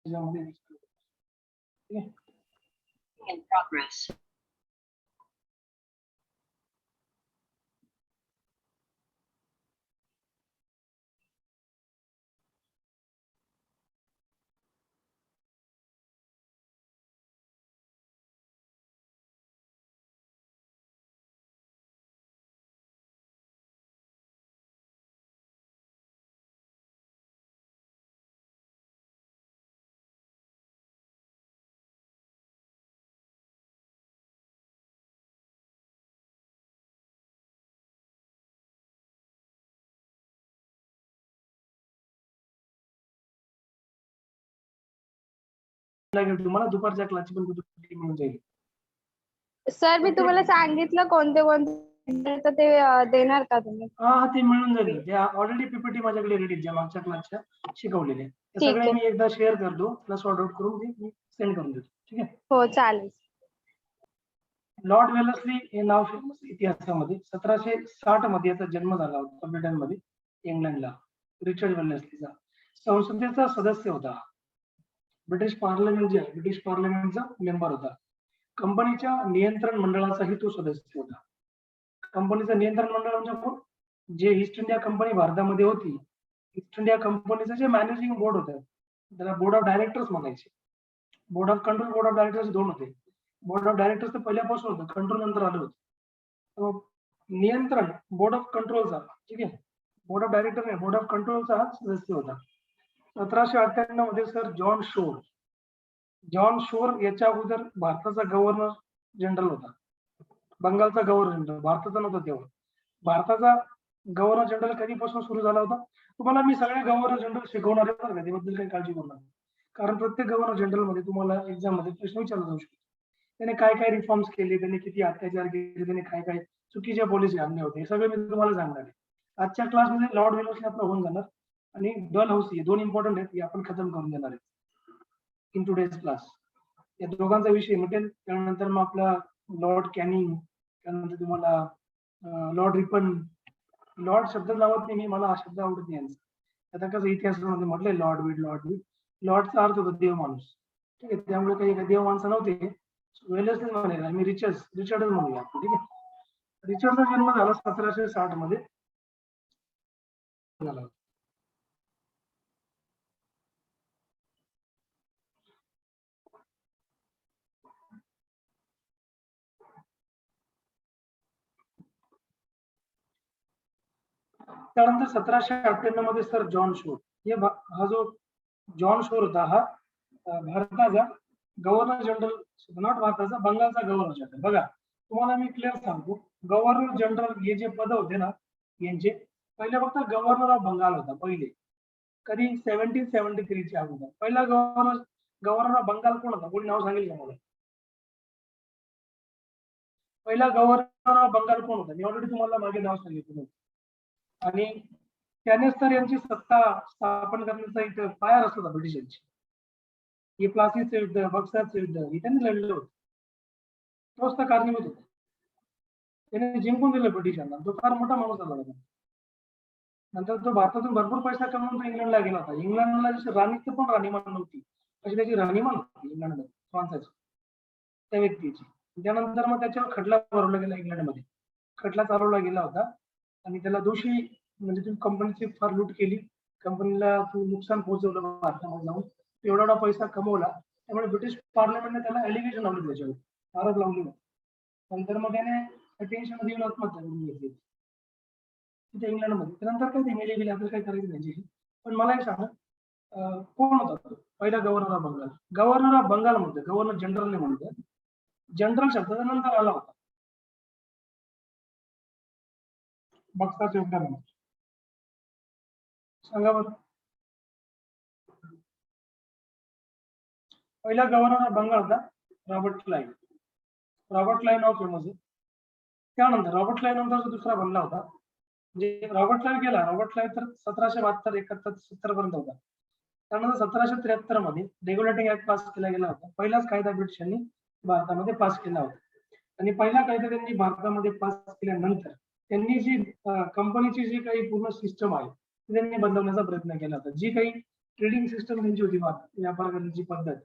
त्याच्यामध्ये ठीक आहे. In progress. लागेल तुम्हाला दुपारच्या क्लासची पण मिळून जाईल. सर मी तुम्हाला सांगितलं कोणते कोणते तर ते देणार का तुम्ही? हा ते मिळून जाईल. त्या ऑलरेडी पीपीटी माझ्याकडे रेडी ज्या मागच्या क्लासच्या शिकवलेले ते ठीक सगळे आहे. मी एकदा शेअर करतो प्लस सॉर्ट आउट करून मी सेंड करून देतो. ठीक आहे. हो चालेल. लॉर्ड वेलस्ली हे नाव फेमस इतिहासामध्ये 1760 मध्ये याचा जन्म झाला होता ब्रिटनमध्ये इंग्लंडला. रिचर्ड वेलस्लीचा संसदेचा सदस्य होता. ब्रिटिश पार्लमेंट जे आहे ब्रिटिश पार्लमेंटचा मेंबर होता. कंपनीच्या नियंत्रण मंडळाचाही तो सदस्य होता. कंपनीचं नियंत्रण मंडळ म्हणजे कोण? जे ईस्ट इंडिया कंपनी भारतामध्ये होती ईस्ट इंडिया कंपनीचं जे मॅनेजिंग बोर्ड होतं त्याला बोर्ड ऑफ डायरेक्टर्स म्हणायचे. Board of control board of directors दोन होते. बोर्ड ऑफ डायरेक्टर्स तर पहिल्यापासून होतं कंट्रोल नंतर आलं होतं. नियंत्रण बोर्ड ऑफ कंट्रोलचा ठीक आहे बोर्ड ऑफ डायरेक्टर नाही बोर्ड ऑफ कंट्रोलचा हा सदस्य होता. 1798 मध्ये सर जॉन शोर याच्या अगोदर भारताचा गव्हर्नर जनरल होता. बंगालचा गव्हर्नर जनरल भारताचा नव्हता तेव्हा. भारताचा गव्हर्नर जनरल कधीपासून सुरू झाला होता? तुम्हाला मी सगळे गव्हर्नर जनरल शिकवणार आहे बरं का त्याबद्दल काही काळजी करू नका. कारण प्रत्येक गव्हर्नर जनरल मध्ये तुम्हाला एक्झाम मध्ये प्रश्न विचारला जाऊ शकतो. त्याने काय काय रिफॉर्म्स केले त्याने किती अत्याचार केले त्याने काय काय चुकीच्या पॉलिसी आणले होते हे सगळे मी तुम्हाला सांगणार आहे. आजच्या क्लासमध्ये लॉर्ड वेलस्ली आपला होऊन जाणार आणि डलहौसी दोन इम्पॉर्टंट आहेत हे आपण खतम करून देणार आहे इन टुडेज क्लास. या दोघांचा विषय मिटेल. त्यानंतर मग आपला लॉर्ड कॅनिंग त्यानंतर तुम्हाला लॉर्ड रिपन. लॉर्ड शब्द लावत नाही मी मला हा शब्द आवडत नाही यांचा. आता कसं इतिहासामध्ये म्हटलंय लॉर्ड विड लॉर्डचा अर्थ होतो देव माणूस. ठीक आहे त्यामुळे काही देव माणसं नव्हते. वेलस्ली म्हणेल मी रिचर्डच म्हणूया आपण. ठीक आहे. रिचर्डचा जन्म झाला 1760 मध्ये झाला. त्यानंतर 1798 मध्ये सर जॉन शोर हे हा जो जॉन शोर होता हा भारताचा गव्हर्नर जनरल नॉट भारताचा बंगालचा गव्हर्नर जनरल. बघा तुम्हाला मी क्लिअर सांगतो गव्हर्नर जनरल हे जे पद होते ना यांचे पहिले फक्त गव्हर्नर ऑफ बंगाल होता पहिले कधी 1773 च्या अगोदर. पहिला गव्हर्नर ऑफ बंगाल कोण होता? कोणी नाव सांगेल का मला? पहिला गव्हर्नर ऑफ बंगाल कोण होता? मी ऑलरेडी तुम्हाला मागे नाव सांगितलं आणि त्यानेच तर यांची सत्ता स्थापन करण्याचा एक पाया रचला होता ब्रिटिशांची. हे प्लासीचं युद्ध बक्सरचं युद्ध हे त्यांनी लढलं होतं. तोच तर कारणीभूत होता. त्याने जिंकून दिलं ब्रिटिशांना. तो फार मोठा माणूस आला होता. नंतर तो भारतातून भरपूर पैसा कमवून तो इंग्लंडला गेला होता. इंग्लंडला जशी राणीचं पण राणीमान नव्हती अशी त्याची राणीमान होती इंग्लंडमध्ये फ्रान्सची त्या व्यक्तीची. त्यानंतर मग त्याच्यावर खटला भरवला गेला इंग्लंडमध्ये. खटला चालवला गेला होता आणि त्याला दोषी म्हणजे तुम्ही कंपनीची फार लूट केली कंपनीला तू नुकसान पोहोचवलं भारतामध्ये जाऊन एवढा पैसा कमवला त्यामुळे ब्रिटिश पार्लमेंटने त्याला एलिगेशन लावली त्याच्यावर आरोप लावले होते. नंतर मग त्याने टेन्शन देऊन आत्महत्या करून घेतली तिथे इंग्लंडमध्ये. त्यानंतर काय ते मेले गेले आपल्याला काय करायचं त्यांच्याशी. पण मला एक सांगा कोण होता पहिला governor of Bengal? Governor of Bengal म्हणतो गव्हर्नर जनरल नाही म्हणतो. जनरल शब्दाचा नंतर आला होता बक्सरच्या युद्धामध्ये. सांगा बरं पहिला गव्हर्नर ऑफ बंगाल होता रॉबर्ट क्लाइव्ह. रॉबर्ट क्लाइव्ह नाव फेमस आहे. त्यानंतर रॉबर्ट क्लाइव्ह नंतर दुसरा बनला होता म्हणजे रॉबर्ट क्लाइव्ह गेला. रॉबर्ट क्लाइव्ह तर 1772 71 70 पर्यंत होता. त्यानंतर 1773 मध्ये रेग्युलेटिंग ऍक्ट पास केला गेला होता. पहिलाच कायदा ब्रिटिशांनी भारतामध्ये पास केला होता आणि पहिला कायदा त्यांनी भारतामध्ये पास केल्यानंतर त्यांनी जी कंपनीची जी काही पूर्ण सिस्टम आहे ती त्यांनी बदलवण्याचा प्रयत्न केला होता. जी काही ट्रेडिंग सिस्टम त्यांची होती व्यापार करण्याची पद्धत.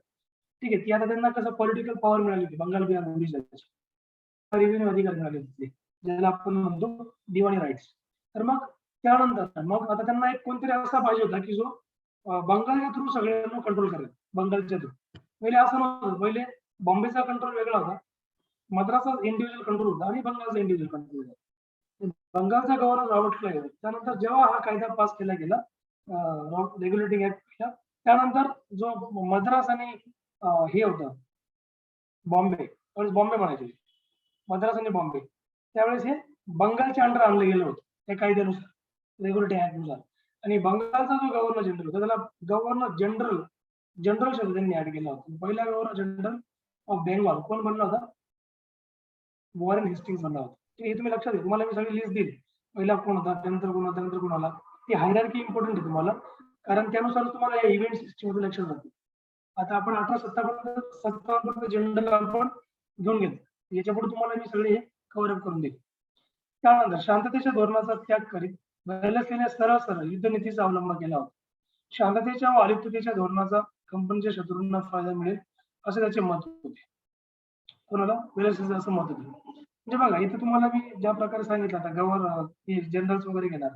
ठीक आहे, ती आता त्यांना कसं पॉलिटिकल पॉवर मिळाली होती बंगाल बिहार ओडिशाची, रेव्हेन्यू अधिकार मिळाले होते ज्याला आपण म्हणतो दिवाणी राईट्स. तर मग त्यानंतर मग आता त्यांना एक कोणतरी असा पाहिजे होता की जो बंगालच्या थ्रू सगळ्यांना कंट्रोल करेल. बंगालच्या थ्रू पहिले असं नव्हतं, पहिले बॉम्बेचा कंट्रोल वेगळा होता, मद्रासचा इंडिव्हिज्युअल कंट्रोल होता आणि बंगालचा इंडिव्हिज्युअल कंट्रोल होता. बंगालचा गव्हर्नर रॉबर्ट क्लाइव्ह त्यानंतर जेव्हा हा कायदा पास केला गेला, रेग्युलेटिंग ऍक्ट केला, त्यानंतर जो मद्रास आणि हे होतं बॉम्बे, बॉम्बे म्हणायचे मद्रास आणि बॉम्बे, त्यावेळेस हे बंगालच्या अंडर आणलं गेलं होतं त्या कायद्यानुसार, रेग्युलेटिंग ऍक्ट नुसार. आणि बंगालचा जो गव्हर्नर जनरल होता त्याला गव्हर्नर जनरल शब्द त्यांनी ऍड केला होता. पहिला गव्हर्नर जनरल ऑफ बेंगॉल कोण बनला होता? वॉरेन हेस्टिंग्स बनला होता. हे तुम्ही लक्षात घ्या, तुम्हाला मी सगळी लिस्ट दिली, पहिला कोण होता, त्यानंतर कोण होता, त्यानंतर कोण आला. ती हायरार्की इम्पॉर्टंट आहे तुम्हाला, कारण त्यानुसार तुम्हाला या इव्हेंट सिस्टम मध्ये लक्षात राहते. आता आपण 1857 जनरल आपण घेऊन घेतो, याच्या पुढे तुम्हाला मी सगळे हे कव्हर अप करून देईल. त्यानंतर शांततेच्या धोरणाचा त्याग करीत वेलस्लीने सरळ सरळ युद्धनीतीचा अवलंब केला होता. शांततेच्या व अलिप्ततेच्या धोरणाचा कंपनीच्या शत्रूंना फायदा मिळेल असे त्याचे मत होते. कोणाला? वेलस्लीचं असं मत होतं. म्हणजे बघा इथे तुम्हाला मी ज्या प्रकारे सांगितलं, आता गव्हर्नर जनरल्स वगैरे घेणार,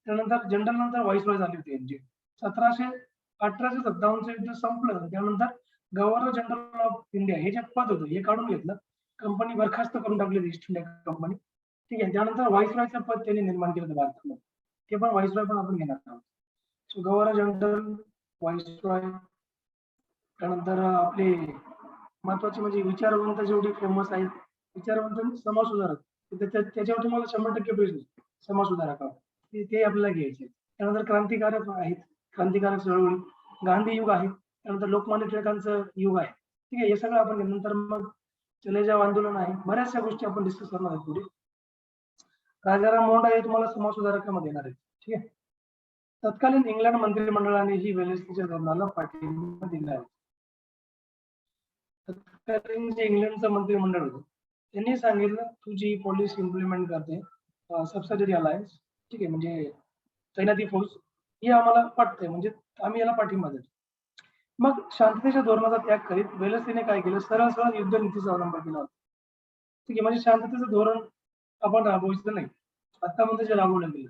त्यानंतर जनरल नंतर व्हाईसरॉय झाली होती यांची. 1857 युद्ध संपलं, त्यानंतर गव्हर्नर जनरल ऑफ इंडिया हे जे पद होतं हे काढून घेतलं, कंपनी बरखास्त करून टाकली ईस्ट इंडिया कंपनी. ठीक आहे, त्यानंतर व्हाईसरॉयचं पद त्यांनी निर्माण केलं होतं भारतामध्ये, ते पण व्हाईसरॉय पण आपण घेणार आहोत. सो गव्हर्नर जनरल, व्हाईसरॉय, त्यानंतर आपले महत्वाचे म्हणजे विचारवंत जेवढे फेमस आहेत, विचारवंत समाज सुधारक, त्याच्यावर तुम्हाला 100% प्रश्न समाज सुधारक ते आपल्याला घ्यायचे. त्यानंतर क्रांतिकारक आहेत, क्रांतिकारक चळवळी, गांधी युग आहे, त्यानंतर लोकमान्य टिळकांचं युग आहे. ठीक आहे, हे सगळं आपण नंतर मग चले जाव आंदोलन आहे, बऱ्याचशा गोष्टी आपण डिस्कस करणार आहोत पुढे. राजाराम मोहन राय हे तुम्हाला समाज सुधारकामध्ये येणार आहेत. ठीक आहे, तत्कालीन इंग्लंड मंत्रिमंडळाने ही वेलस्लीच्या धोरणाला पाठिंबा दिला आहे. तत्कालीन जे इंग्लंडचं मंत्रिमंडळ होतं त्यांनी सांगितलं तू जी पॉलिसी इम्प्लिमेंट करते सबसिडरी अलायन्स, ठीक आहे, म्हणजे तैनाती फौज, ही आम्हाला पटते, म्हणजे आम्ही याला पाठिंबा देतो. मग शांततेच्या धोरणाचा त्याग करीत वेलस्लीने काय केलं? सरळ सरळ युद्ध नीतीचा अवलंब केला होता. ठीक आहे, म्हणजे शांततेचं धोरण आपण राबवायचं नाही, आता म्हणजे जे राबवलं गेलं,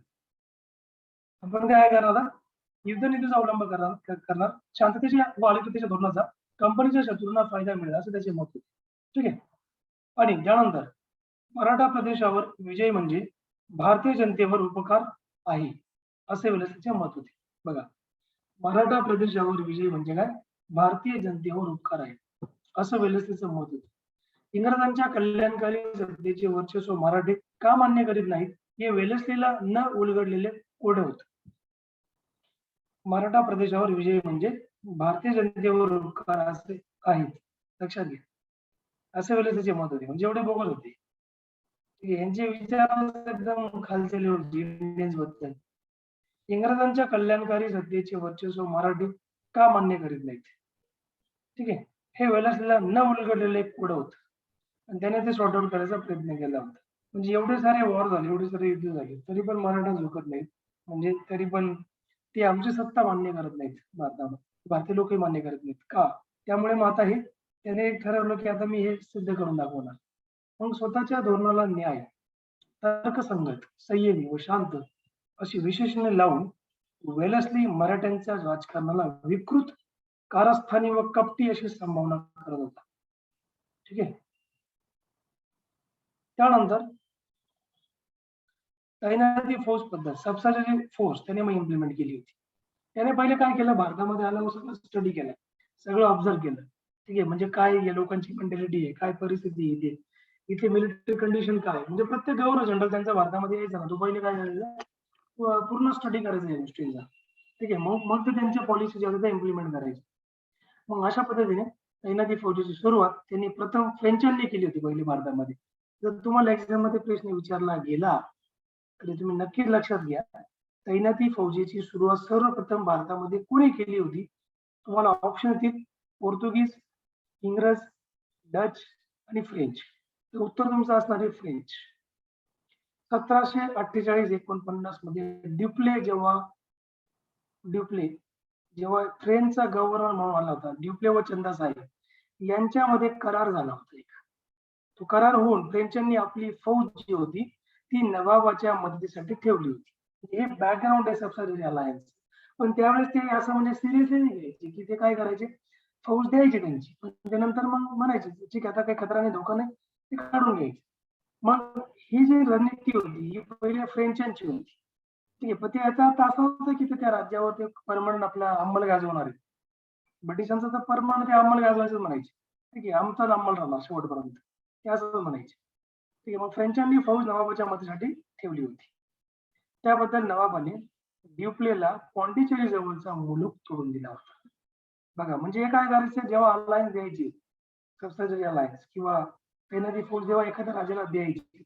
आपण काय करणार? युद्ध नीतीचा अवलंब करणार, शांततेच्या व अलिप्ततेच्या धोरणाचा कंपनीच्या शत्रूंना फायदा मिळेल असं त्याचे मत होते. ठीक आहे, आणि त्यानंतर मराठा प्रदेशावर विजय म्हणजे भारतीय जनतेवर उपकार आहे असे वेलस्लीचे मत होते. बघा, मराठा प्रदेशावर विजय म्हणजे काय? भारतीय जनतेवर उपकार आहे असं वेलस्लीचं मत होतं. इंग्रजांच्या कल्याणकारी सत्तेचे वर्चस्व मराठे का मान्य करीत नाहीत हे वेलस्लीला न उलगडलेले कोडे होत. मराठा प्रदेशावर विजय म्हणजे भारतीय जनतेवर उपकार असे आहेत, लक्षात घ्या, असे वेलस्लीचे मत होते. म्हणजे एवढे बोगस होते, यांचे विचार एकदम खालचे लेवलचे इंडियन्स बद्दल. इंग्रजांच्या कल्याणकारी सत्तेचे वर्चस्व मराठी का मान्य करीत नाहीत? ठीक आहे, हे वेलस्लीला न उलगडलेले एक कोड होत आणि त्याने ते सॉर्ट आउट करायचा प्रयत्न केला होता. म्हणजे एवढे सारे वॉर झाले, एवढे सारे युद्ध झाले, तरी पण मराठा झुकत नाहीत, म्हणजे तरी पण ते आमची सत्ता मान्य करत नाहीत भारतामध्ये, भारतीय लोकही मान्य करत नाहीत का? त्यामुळे मग आता हे त्याने ठरवलं की आता मी हे सिद्ध करून दाखवणार. मग स्वतःच्या धोरणाला न्याय, तर्कसंगत, संयमी व शांत अशी विशेषणे लावून वेलस्ली मराठ्यांच्या राजकारणाला विकृत, कारस्थानी व कपटी अशी संभावना करत होता. ठीक आहे, त्यानंतर तैनाती फौज पद्धत, सबसिडरी फोर्स त्याने मग इम्प्लिमेंट केली होती. त्याने पहिले काय केलं? भारतामध्ये आल्यावर सगळं स्टडी केलं, सगळं ऑब्झर्व केलं. ठीक आहे, म्हणजे काय या लोकांची मेंटॅलिटी आहे, काय परिस्थिती आहे, इथे मिलिटरी कंडिशन काय, म्हणजे प्रत्येक गव्हर्नर जनरल त्यांच्या भारतामध्ये यायचा ना, तो पहिले काय करायचं? पूर्ण स्टडी करायचं या गोष्टींचा. ठीक आहे, मग ते त्यांच्या पॉलिसी ज्या होत्या इम्प्लिमेंट करायची. मग अशा पद्धतीने तैनाती फौजेची सुरुवात त्यांनी प्रथम फ्रेंचांनी केली होती पहिली भारतामध्ये. जर तुम्हाला एक्झाम मध्ये प्रश्न विचारला गेला तरी तुम्ही नक्कीच लक्षात घ्या, तैनाती फौजेची सुरुवात सर्वप्रथम भारतामध्ये कोणी केली होती? तुम्हाला ऑप्शन येतील पोर्तुगीज, इंग्रज, डच आणि फ्रेंच. तर उत्तर तुमचं असणार आहे फ्रेंच. 1748-49 मध्ये ड्युप्ले जेव्हा फ्रेंचचा गव्हर्नर म्हणून आला होता ड्युप्ले व चंदा साहेब यांच्यामध्ये करार झाला होता एक. तो करार होऊन फ्रेंचांनी आपली फौज जी होती ती नवाबाच्या मदतीसाठी ठेवली होती. हे बॅकग्राऊंड आहे सबसिडरी अलायन्स. पण त्यावेळेस ते असं म्हणजे सिरियसली नाही घ्यायचे की ते काय करायचे, फौज द्यायची त्यांची, पण त्यानंतर मग म्हणायचे ठीक आहे आता काही खतरा नाही धोका नाही, ते काढून घ्यायचे. मग ही जी रणनीती होती ही पहिले फ्रेंचांची होती. ठीक आहे, पण ते याचा अर्थ असा होता की ते त्या राज्यावर ते परमनंट आपला अंमल गाजवणार आहे. ब्रिटिशांचा तर परमनंट ते अंमल गाजवायचं म्हणायचे. ठीक आहे, आमचाच अंमल राहणार शेवटपर्यंत, ते असं म्हणायचे. ठीक आहे, मग फ्रेंचांनी फौज नवाबाच्या मदतीसाठी ठेवली होती. त्याबद्दल नवाबाने ड्युप्लेला पॉंडिचेरी जवळचा मुलूक तोडून दिला होता. बघा म्हणजे हे काय करायचं, जेव्हा अलायन्स द्यायची सबसिडरी अलायन्स किंवा तैनाती फौज जेव्हा एखाद्या राज्याला द्यायची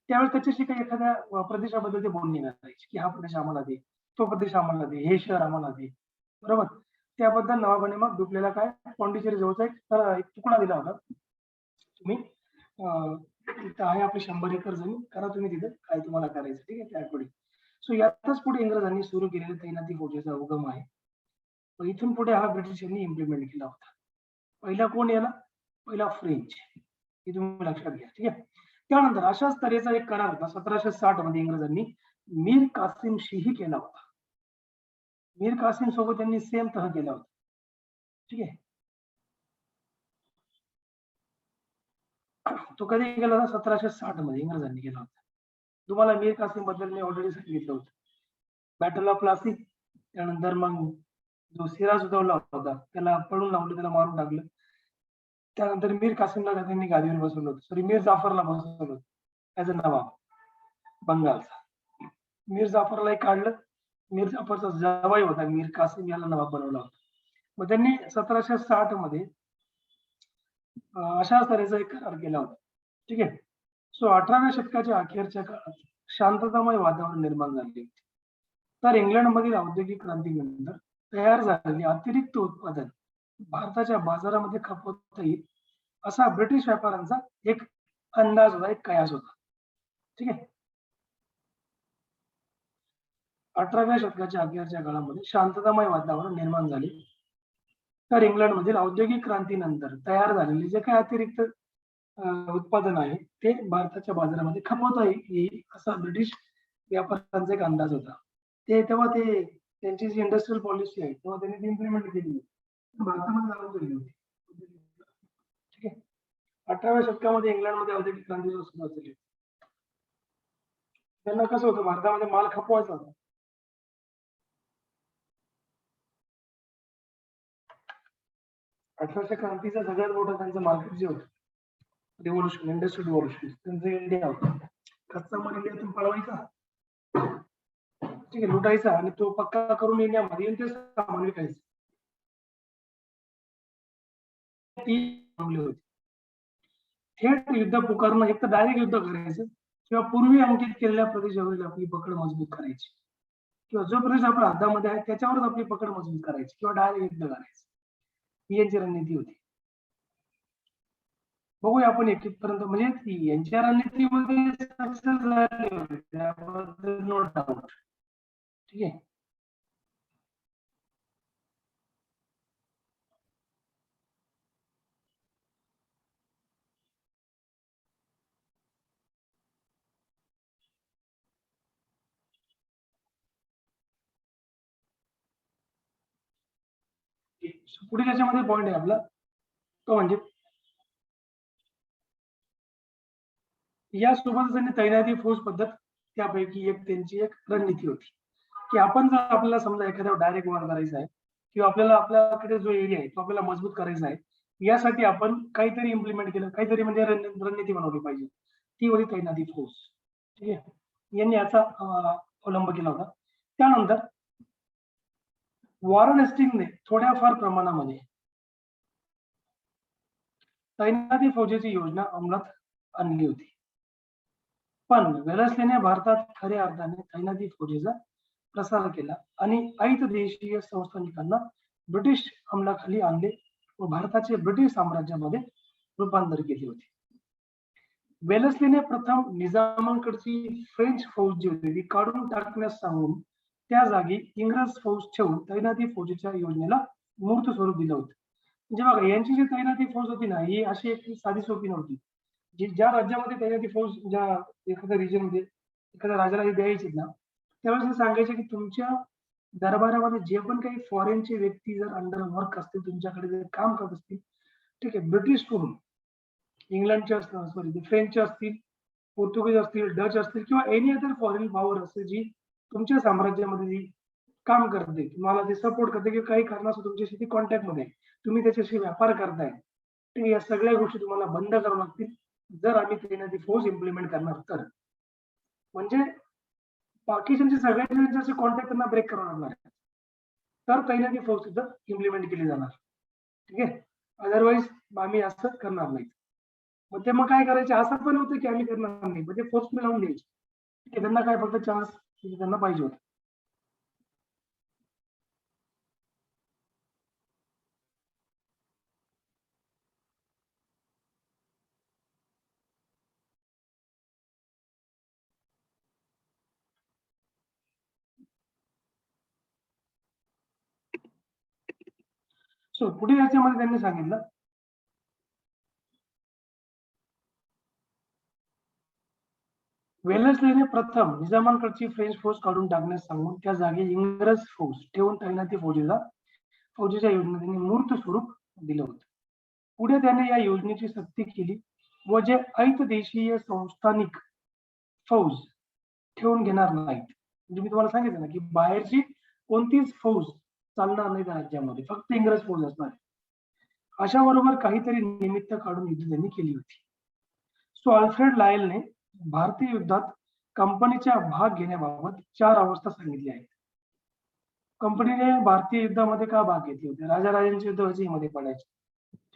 त्यावेळेस त्याच्याशी काही एखाद्या प्रदेशाबद्दल ते बोलणी करायची की हा प्रदेश आम्हाला दे, तो प्रदेश आम्हाला दे, हे शहर आम्हाला दे, बरोबर. त्याबद्दल नवाबाने मग ड्युप्लेला काय पॉंडिचेरी जवळचा एक तुकडा दिला होता. तुम्ही तिथं आहे आपली 100 एकर जमीन, करा तुम्ही तिथे काय तुम्हाला करायचं. ठीक आहे, त्यापुढे सो यातच पुढे इंग्रजांनी सुरू केलेल्या तैनाती फौजेचा उगम आहे. पण इथून पुढे हा ब्रिटिशांनी इम्प्लिमेंट केला होता. पहिला कोण याला, पहिला फ्रेंच, हे तुम्ही लक्षात घ्या. ठीक आहे, त्यानंतर अशाच तऱ्हेचा एक करार होता 1760 मध्ये इंग्रजांनी मीर कासिमशीही केला होता. मीर कासिम सोबत त्यांनी सेम तह केला होता. ठीक आहे, तो कधी केला होता 1760 मध्ये इंग्रजांनी केला होता. तुम्हाला मीर कासिम बद्दल मी ऑलरेडी सांगितलं होतं. बॅटल ऑफ प्लासी, त्यानंतर मग जो सिराजुद्दौला होता त्याला पळून लावलं, त्याला मारून टाकलं. त्यानंतर मीर कासिमला त्यांनी गादीवर बसवलं होतं, सॉरी मीर जाफरला बसवलं होतं ऍज अ नवाब बंगालचा. मीर जाफरला काढलं, मीर जाफरचा जवाई होता मीर कासिम याला नवाब बनवला होता. मग त्यांनी 1760 मध्ये अशा तऱ्हेचा एक करार केला होता. ठीक आहे, सो 18व्या शतकाच्या अखेरच्या काळात शांततामय वातावरण निर्माण झाले. तर इंग्लंडमधील औद्योगिक क्रांतीनंतर तयार झालेले अतिरिक्त उत्पादन भारताच्या बाजारामध्ये खपवता येईल असा ब्रिटिश व्यापाऱ्यांचा एक अंदाज होता, एक कयास होता. ठीक आहे, 18व्या शतकाच्या अखेरच्या काळामध्ये शांततामय वातावरण निर्माण झाले. तर इंग्लंडमधील औद्योगिक क्रांतीनंतर तयार झालेले जे काही अतिरिक्त उत्पादन आहे ते भारताच्या बाजारामध्ये खपवता येईल असा ब्रिटिश व्यापाऱ्यांचा एक अंदाज होता. ते तेव्हा ते त्यांची जी इंडस्ट्रियल पॉलिसी आहे तेव्हा त्यांनी ती इम्प्लिमेंट केली, भारतामध्ये लागू केली होती. ठीक आहे, 18व्या शतकामध्ये इंग्लंडमध्ये औद्योगिक क्रांतीला सुरुवात झाली. त्यांना कसं होतं, भारतामध्ये माल खपवायचा होता. अठराशे क्रांतीचा सगळ्यात मोठं त्यांचं मार्केट जे होतं रिव्होल्युशन, इंडस्ट्रियल रिव्होल्युशन, त्यांचं इंडिया होतं. कच्चा माल इंडियातून पळवायचा, ठीक आहे, लुटायचा आणि तो पक्का करून इंडियामध्ये ते सामान विकायचं. ती होती. थेट युद्ध पुकारणं, एक तर डायरेक्ट युद्ध करायचं किंवा पूर्वी अंकित केलेल्या प्रदेशावरील आपली पकड मजबूत करायची, किंवा जो प्रदेश आपल्या हातामध्ये आहे त्याच्यावरच आपली पकड मजबूत करायची किंवा डायरेक्ट युद्ध करायचं. ही यांची रणनीती होती. बघूया आपण एक पर्यंत, म्हणजे यांच्या रणनीतीमध्ये सक्सेस झाले होते त्याबद्दल नो डाऊट. ठीक आहे, पुढे त्याच्यामध्ये पॉईंट आहे आपला तो म्हणजे यासोबत त्यांनी तैनाती फौज पद्धत त्यापैकी एक त्यांची एक रणनीती होती की आपण जर आपल्याला समजा एखाद्यावर डायरेक्ट वार करायचा आहे किंवा आपल्याला आपल्याकडे जो एरिया आहे तो आपल्याला मजबूत करायचा आहे, यासाठी आपण काहीतरी इम्प्लिमेंट केलं, काहीतरी म्हणजे रणनीती बनवली पाहिजे, ती होती तैनाती फौज. ठीक आहे, यांनी याचा अवलंब केला होता. त्यानंतर वॉरन हेस्टिंगने थोड्याफार प्रमाणामध्ये तैनाती फौजेची योजना अंमलात आणली होती, पण वेलस्लीने भारतात खऱ्या अर्थाने तैनाती फौजेचा प्रसार केला आणि ऐत देशीय संस्थानिकांना ब्रिटिश अंमलाखाली आणले व भारताचे ब्रिटिश साम्राज्यामध्ये रूपांतर केले होते. वेलस्लीने प्रथम निजामांकडची फ्रेंच फौज जी होती ती काढून टाकण्यास सांगून त्या जागी इंग्रज फौज ठेवून तैनाती फौजेच्या योजनेला मूर्त स्वरूप दिलं होतं. म्हणजे बघा यांची जी तैनाती फौज होती ना, ही अशी एक साधी सोपी नव्हती. ज्या राज्यामध्ये तैनाती फौज ज्या एखाद्या रिजन मध्ये एखाद्या राजाला द्यायची ना, त्यावेळेस हे सांगायचे की तुमच्या दरबारामध्ये जे पण काही फॉरेनचे व्यक्ती जर अंडर वर्क असतील, तुमच्याकडे जर काम करत असतील, ठीक आहे, ब्रिटिश कडून इंग्लंडचे असतील, सॉरी फ्रेंचचे असतील, पोर्तुगीज असतील, डच असतील किंवा एनी अदर फॉरेन पॉवर असेल जी तुमच्या साम्राज्यामध्ये जी काम करते, तुम्हाला ते सपोर्ट करते की काही कारणास्तव तुमच्याशी ती कॉन्टॅक्ट मध्ये आहे, तुम्ही त्याच्याशी व्यापार करताय, ठीक आहे, या सगळ्या गोष्टी तुम्हाला बंद कराव्या लागतील जर आम्ही तैनाती फौज इम्प्लिमेंट करणार तर. म्हणजे पाकिस्तानचे सगळ्यांचे कॉन्टॅक्ट त्यांना ब्रेक करावं लागणार आहे, तर तैनाती फौज सुद्धा इम्प्लिमेंट केली जाणार. ठीक आहे, अदरवाईज आम्ही असं करणार नाही. मग ते मग काय करायचे, असं पण होतं की आम्ही करणार नाही, म्हणजे फोर्सफुल लावून द्यायचे. ठीक आहे, त्यांना काय फक्त चान्स त्यांना पाहिजे होता. सो पुढे याच्यामध्ये त्यांनी सांगितलं वेल्लेस्लीने प्रथम निजामांकडची फ्रेंच फौज काढून टाकण्यास सांगून त्या जागी इंग्रज फौज ठेवून तैनाती फौजेच्या योजनेला त्यांनी मूर्त स्वरूप दिलं होतं. पुढे त्याने या योजनेची सक्ती केली व जे ऐत देशीय संस्थानिक फौज ठेवून घेणार नाहीत, म्हणजे मी तुम्हाला सांगितलं ना की बाहेरची कोणतीच फौज चालणार नाही त्या राज्यामध्ये, फक्त इंग्रज फौज असणार, अशा बरोबर काहीतरी निमित्त काढून युद्ध त्यांनी केली होती. सो अल्फ्रेड लायलने भारतीय युद्धात कंपनीच्या भाग घेण्याबाबत 4 अवस्था सांगितल्या आहेत. कंपनीने भारतीय युद्धामध्ये का भाग घेतले होते, राजाराजांचे युद्ध व्हायचे मध्ये पडायचे.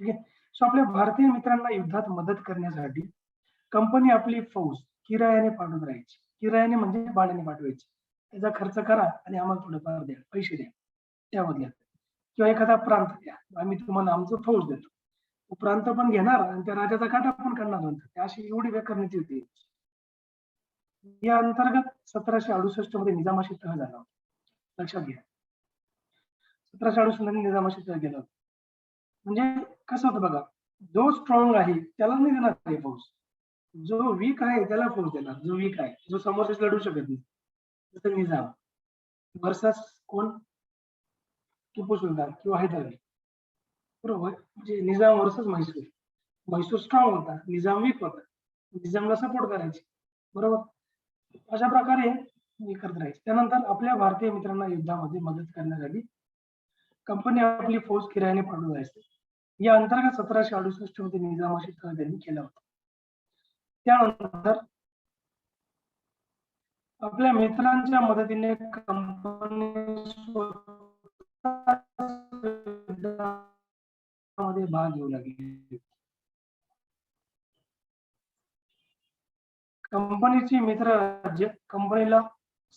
ठीक आहे, सो आपल्या भारतीय मित्रांना युद्धात मदत करण्यासाठी कंपनी आपली फौज किरायाने पाठवत राहायची. किरायाने म्हणजे भाड्याने पाठवायची, त्याचा खर्च करा आणि आम्हाला थोडंफार द्या, पैसे द्या त्या बदल्यात, किंवा एखादा प्रांत द्या, आम्ही तुम्हाला आमचं फौज देतो, तो प्रांत पण घेणार आणि त्या राजाचा काटा पण करणार नंतर, अशी एवढी बेकार नीती होती. या अंतर्गत 1768 मध्ये निजामाशी तह झाला होता, लक्षात घ्या. 1768 मध्ये निजामाशी तह केला होता. म्हणजे कसं होतं बघा, जो स्ट्रॉंग आहे त्याला नाही देणार आहे फौज, जो वीक आहे त्याला फौज देणार, जो वीक आहे, जो समोरच लढू शकत नाही, जसं निजाम वर्सेस कोण, टिपू सुलतान किंवा हैदर, बरोबर, म्हणजे निजाम वर्सेस म्हैसूर. म्हैसूर स्ट्रॉंग होता, निजाम वीक होता, निजामला सपोर्ट करायचे, बरोबर. अशा प्रकारे हे करत राहायचे. त्यानंतर आपल्या भारतीय मित्रांना युद्धामध्ये मदत करण्यासाठी कंपनी आपली फौज किरायाने पाठवत असते. या अंतर्गत 1768 मध्ये निजामाशी तह त्यांनी केला होता. त्यानंतर आपल्या मित्रांच्या मदतीने कंपनी भाग घेऊ लागली. कंपनीची मित्र राज्य कंपनीला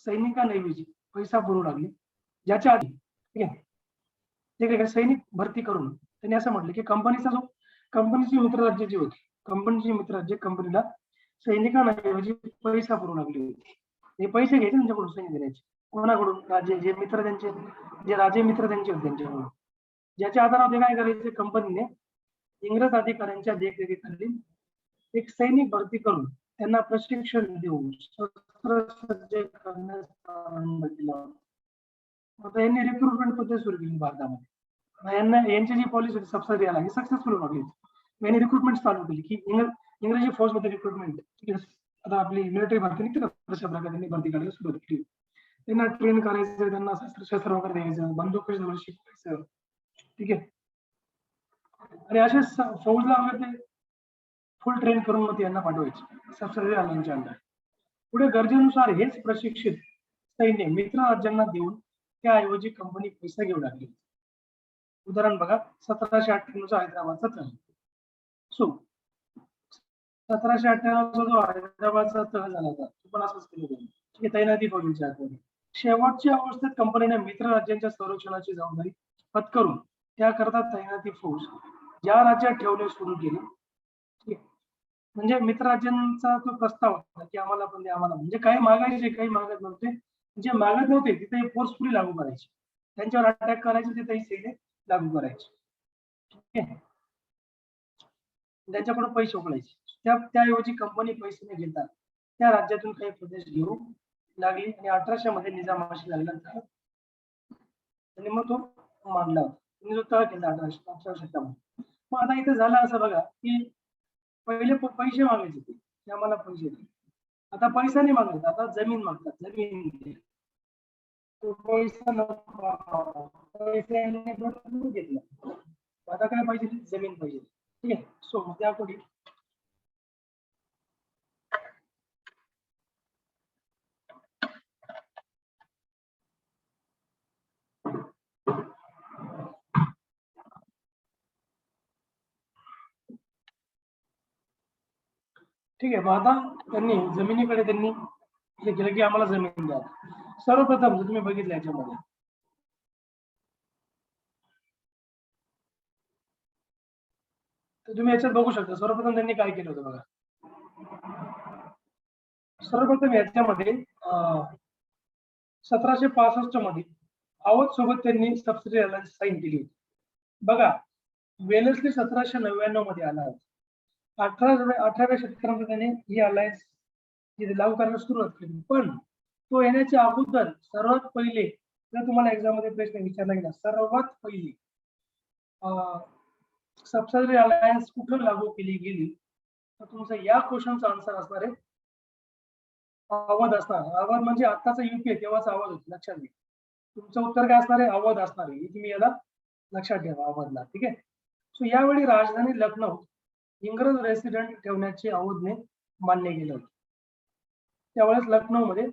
सैनिकांऐवजी पैसा पुरवू लागले, ज्याच्या आधी ठीक आहे सैनिक भरती करून त्यांनी असं म्हटलं की कंपनीची मित्र राज्य जी होती, कंपनीची मित्र राज्य कंपनीला सैनिकांऐवजी पैसा पुरवू लागले होते. हे पैसे घ्यायचे त्यांच्याकडून, सैनिक देण्याचे, कोणाकडून, राजे जे मित्र त्यांचे, जे राजे मित्र त्यांचे होते त्यांच्याकडून, ज्याच्या आधारावर ते काय करायचे, कंपनीने इंग्रज अधिकाऱ्यांच्या देखरेखीखाली एक सैनिक भरती करून त्यांना प्रशिक्षण देऊन शस्त्रसज्ज करण्यास प्रारंभ केला. आता यांनी रिक्रुटमेंट पद्धत सुरू केली भारतामध्ये. यांची जी पॉलिसी होती सबसिडी आला, ही सक्सेसफुल लागली. यांनी रिक्रुटमेंट चालू केली की इंग्रजी फौज मध्ये रिक्रुटमेंट, आता आपली मिलिटरी भरती निघते ना, तशा प्रकारे त्यांनी भरती करायला सुरुवात केली. त्यांना ट्रेन करायचं, त्यांना शस्त्र वगैरे द्यायचं, बंदूक शिकवायचं, ठीक आहे, आणि असे फौजला वगैरे फुल ट्रेन करून मग यांना पाठवायचे सबसिडी आल्यांच्या अंडर. पुढे गरजेनुसार हेच प्रशिक्षित सैन्य मित्र राज्यांना देऊन त्याऐवजी कंपनी पैसा घेऊ लागली. उदाहरण बघा, 1798 हैदराबादचा तह. सो 1798 जो हैदराबादचा तह झाला होता, तो पण असंच केलं होतं, की तैनाती फौजेच्या हातामध्ये. शेवटच्या अवस्थेत कंपनीने मित्र राज्यांच्या संरक्षणाची जबाबदारी पत्करून त्याकरता तैनाती फौज ज्या राज्यात ठेवणे सुरू केले. म्हणजे मित्र राज्यांचा तो प्रस्ताव होता की आम्हाला पण द्या, आम्हाला, म्हणजे काही मागायचे काही मागत नव्हते, जे मागत नव्हते तिथे फोर्सफुली लागू करायचे, त्यांच्यावर अटॅक करायचे, तिथे सैन्य लागू करायचे. ठीक आहे, त्यांच्याकडून पैसे उकळायचे. त्याऐवजी कंपनी पैसे न घेता त्या राज्यातून काही प्रदेश घेऊ लागली आणि 1800 मध्ये निजामाशी लागल्यानंतर आणि मग तो मांडला होता. त्यांनी जो तह केला 1800 शतकामध्ये. मग आता इथे झालं असं बघा की पहिले पैसे मागायचे ते की आम्हाला पैसे दे. आता पैसा नाही मागत, आता जमीन मागतात, जमीन दे. तो पैसा नको, पैशाने भरपूर घेतला. आता काय पाहिजे, जमीन पाहिजे. ठीक आहे, सो त्यापुढे ठीक आहे. मग आता त्यांनी जमिनीकडे त्यांनी हे केलं की आम्हाला जमीन द्या. सर्वप्रथम जर तुम्ही बघितलं याच्यामध्ये तर तुम्ही याच्यात बघू शकता सर्वप्रथम त्यांनी काय केलं होतं बघा. सर्वप्रथम याच्यामध्ये 1765 मध्ये अवध सोबत त्यांनी सबसिडी अलायन्स साईन केली होती. बघा, वेलेस्ली 1799 मध्ये आला होता. 18व्या शतकामध्ये त्याने ही अलायन्स लागू करण्यास सुरुवात केली. पण तो येण्याच्या अगोदर सर्वात पहिले जर तुम्हाला एक्झाम मध्ये प्रश्न विचारला गेला, सर्वात पहिली सबसिडी अलायन्स कुठं लागू केली गेली, तर तुमचा या क्वेश्चनचा आन्सर असणार आहे अवध असणार. अवध म्हणजे आताचा युपी तेव्हाच अवध होती, लक्षात घ्या. तुमचं उत्तर काय असणार आहे, अवध असणार आहे. तुम्ही याला लक्षात ठेवा, अवधला. ठीक आहे. सो यावेळी राजधानी लखनौ इंग्रज रेसिडेंट ठेवण्याचे अवधने मान्य केलं होतं. त्यावेळेस लखनौ मध्ये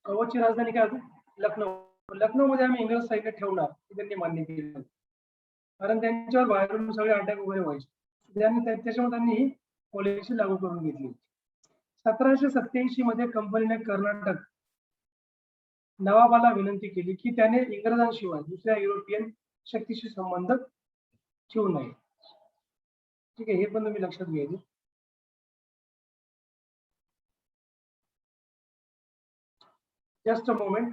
अवधची राजधानी काय होती, लखनौ. लखनौ मध्ये आम्ही इंग्रज सैन्य ठेवणार हे त्यांनी मान्य केलं, कारण त्यांच्यावर बाहेरून सगळे अटॅक वगैरे व्हायचे. त्याच्यामुळे त्यांनी ही पॉलिसी लागू करून घेतली. 1787 मध्ये कंपनीने कर्नाटक नवाबाला विनंती केली की त्याने इंग्रजांशिवाय दुसऱ्या युरोपियन शक्तीशी संबंध ठेवू नये. ठीक आहे, हे पण तुम्ही लक्षात घ्यायचे. Just a moment.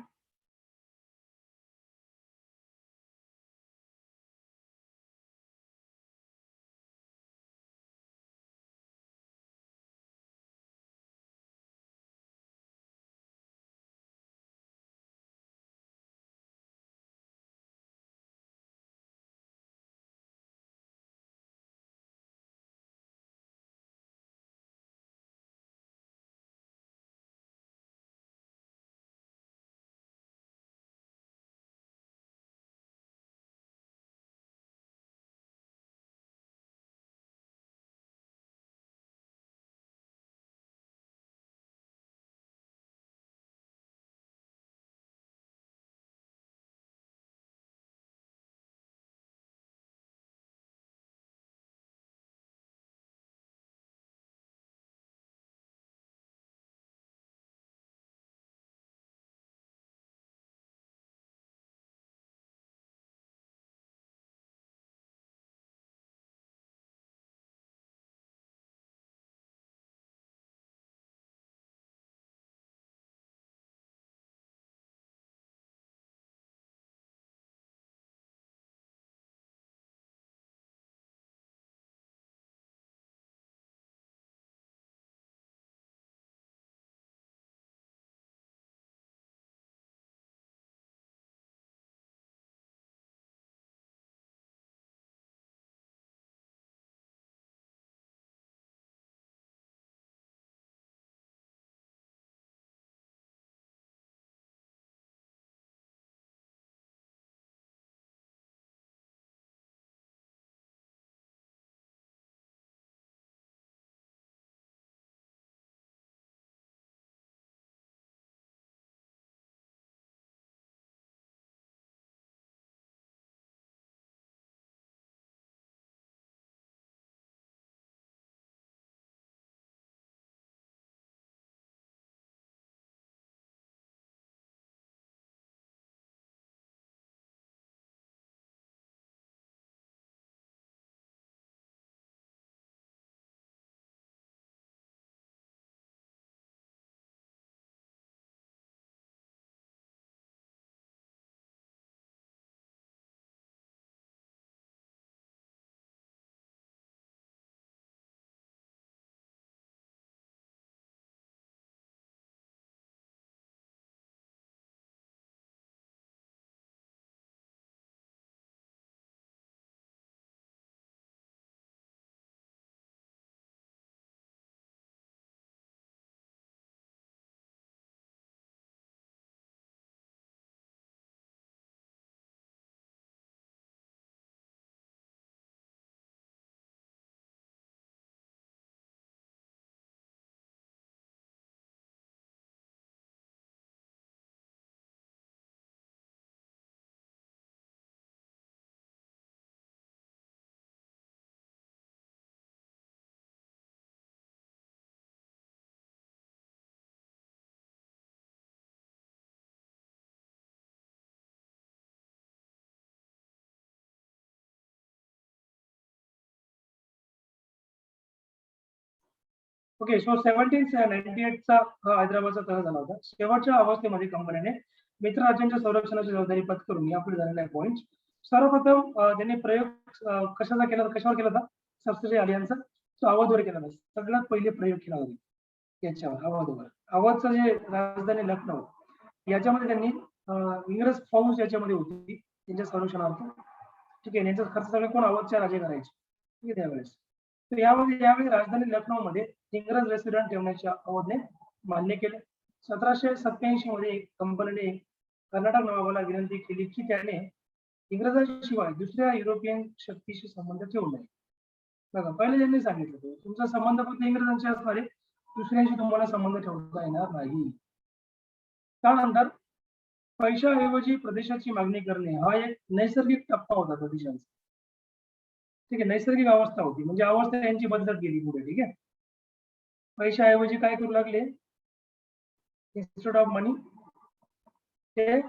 Okay, so 1798 चा हैदराबादचा तह झाला होता. शेवटच्या अवस्थेमध्ये कंपनीने मित्र राज्यांच्या संरक्षणाची जबाबदारी पत्करून यापुढे झालेला पॉइंट. सर्वप्रथम त्यांनी प्रयोग कशाचा केला, कशावर केला होता? सबसिडी अलियन्सचा. तो अवधवर केला होता. सगळ्यात पहिले प्रयोग केला होता याच्यावर, अवधवर. अवधचं जे राजधानी लखनौ याच्यामध्ये त्यांनी इंग्रज फौज याच्यामध्ये होती त्यांच्या संरक्षणार्थ. ठीक आहे, यांचा खर्च सगळं कोण? अवधच्या राजे करायचे. ठीक आहे त्यावेळेस. तर यावेळी राजधानी लखनौ मध्ये इंग्रज रेसिडेंट ठेवण्याचे अवधने मान्य केले. 1787 मध्ये कंपनीने कर्नाटक नवाबाला विनंती केली की त्याने इंग्रजांशिवाय दुसऱ्या युरोपियन शक्तीशी संबंध ठेवू नये. बघा, पहिले त्यांनी सांगितलं तुमचा संबंध फक्त इंग्रजांशी असणार आहे, दुसऱ्यांशी तुम्हाला संबंध ठेवता येणार नाही. त्यानंतर पैशाऐवजी प्रदेशाची मागणी करणे हा एक नैसर्गिक टप्पा होता प्रदेशांचा. ठीक आहे, नैसर्गिक अवस्था होती, म्हणजे अवस्था यांची बदलत गेली पुढे. ठीक आहे, पैशाऐवजी काय करू लागले? इन्स्टेड ऑफ मनी ते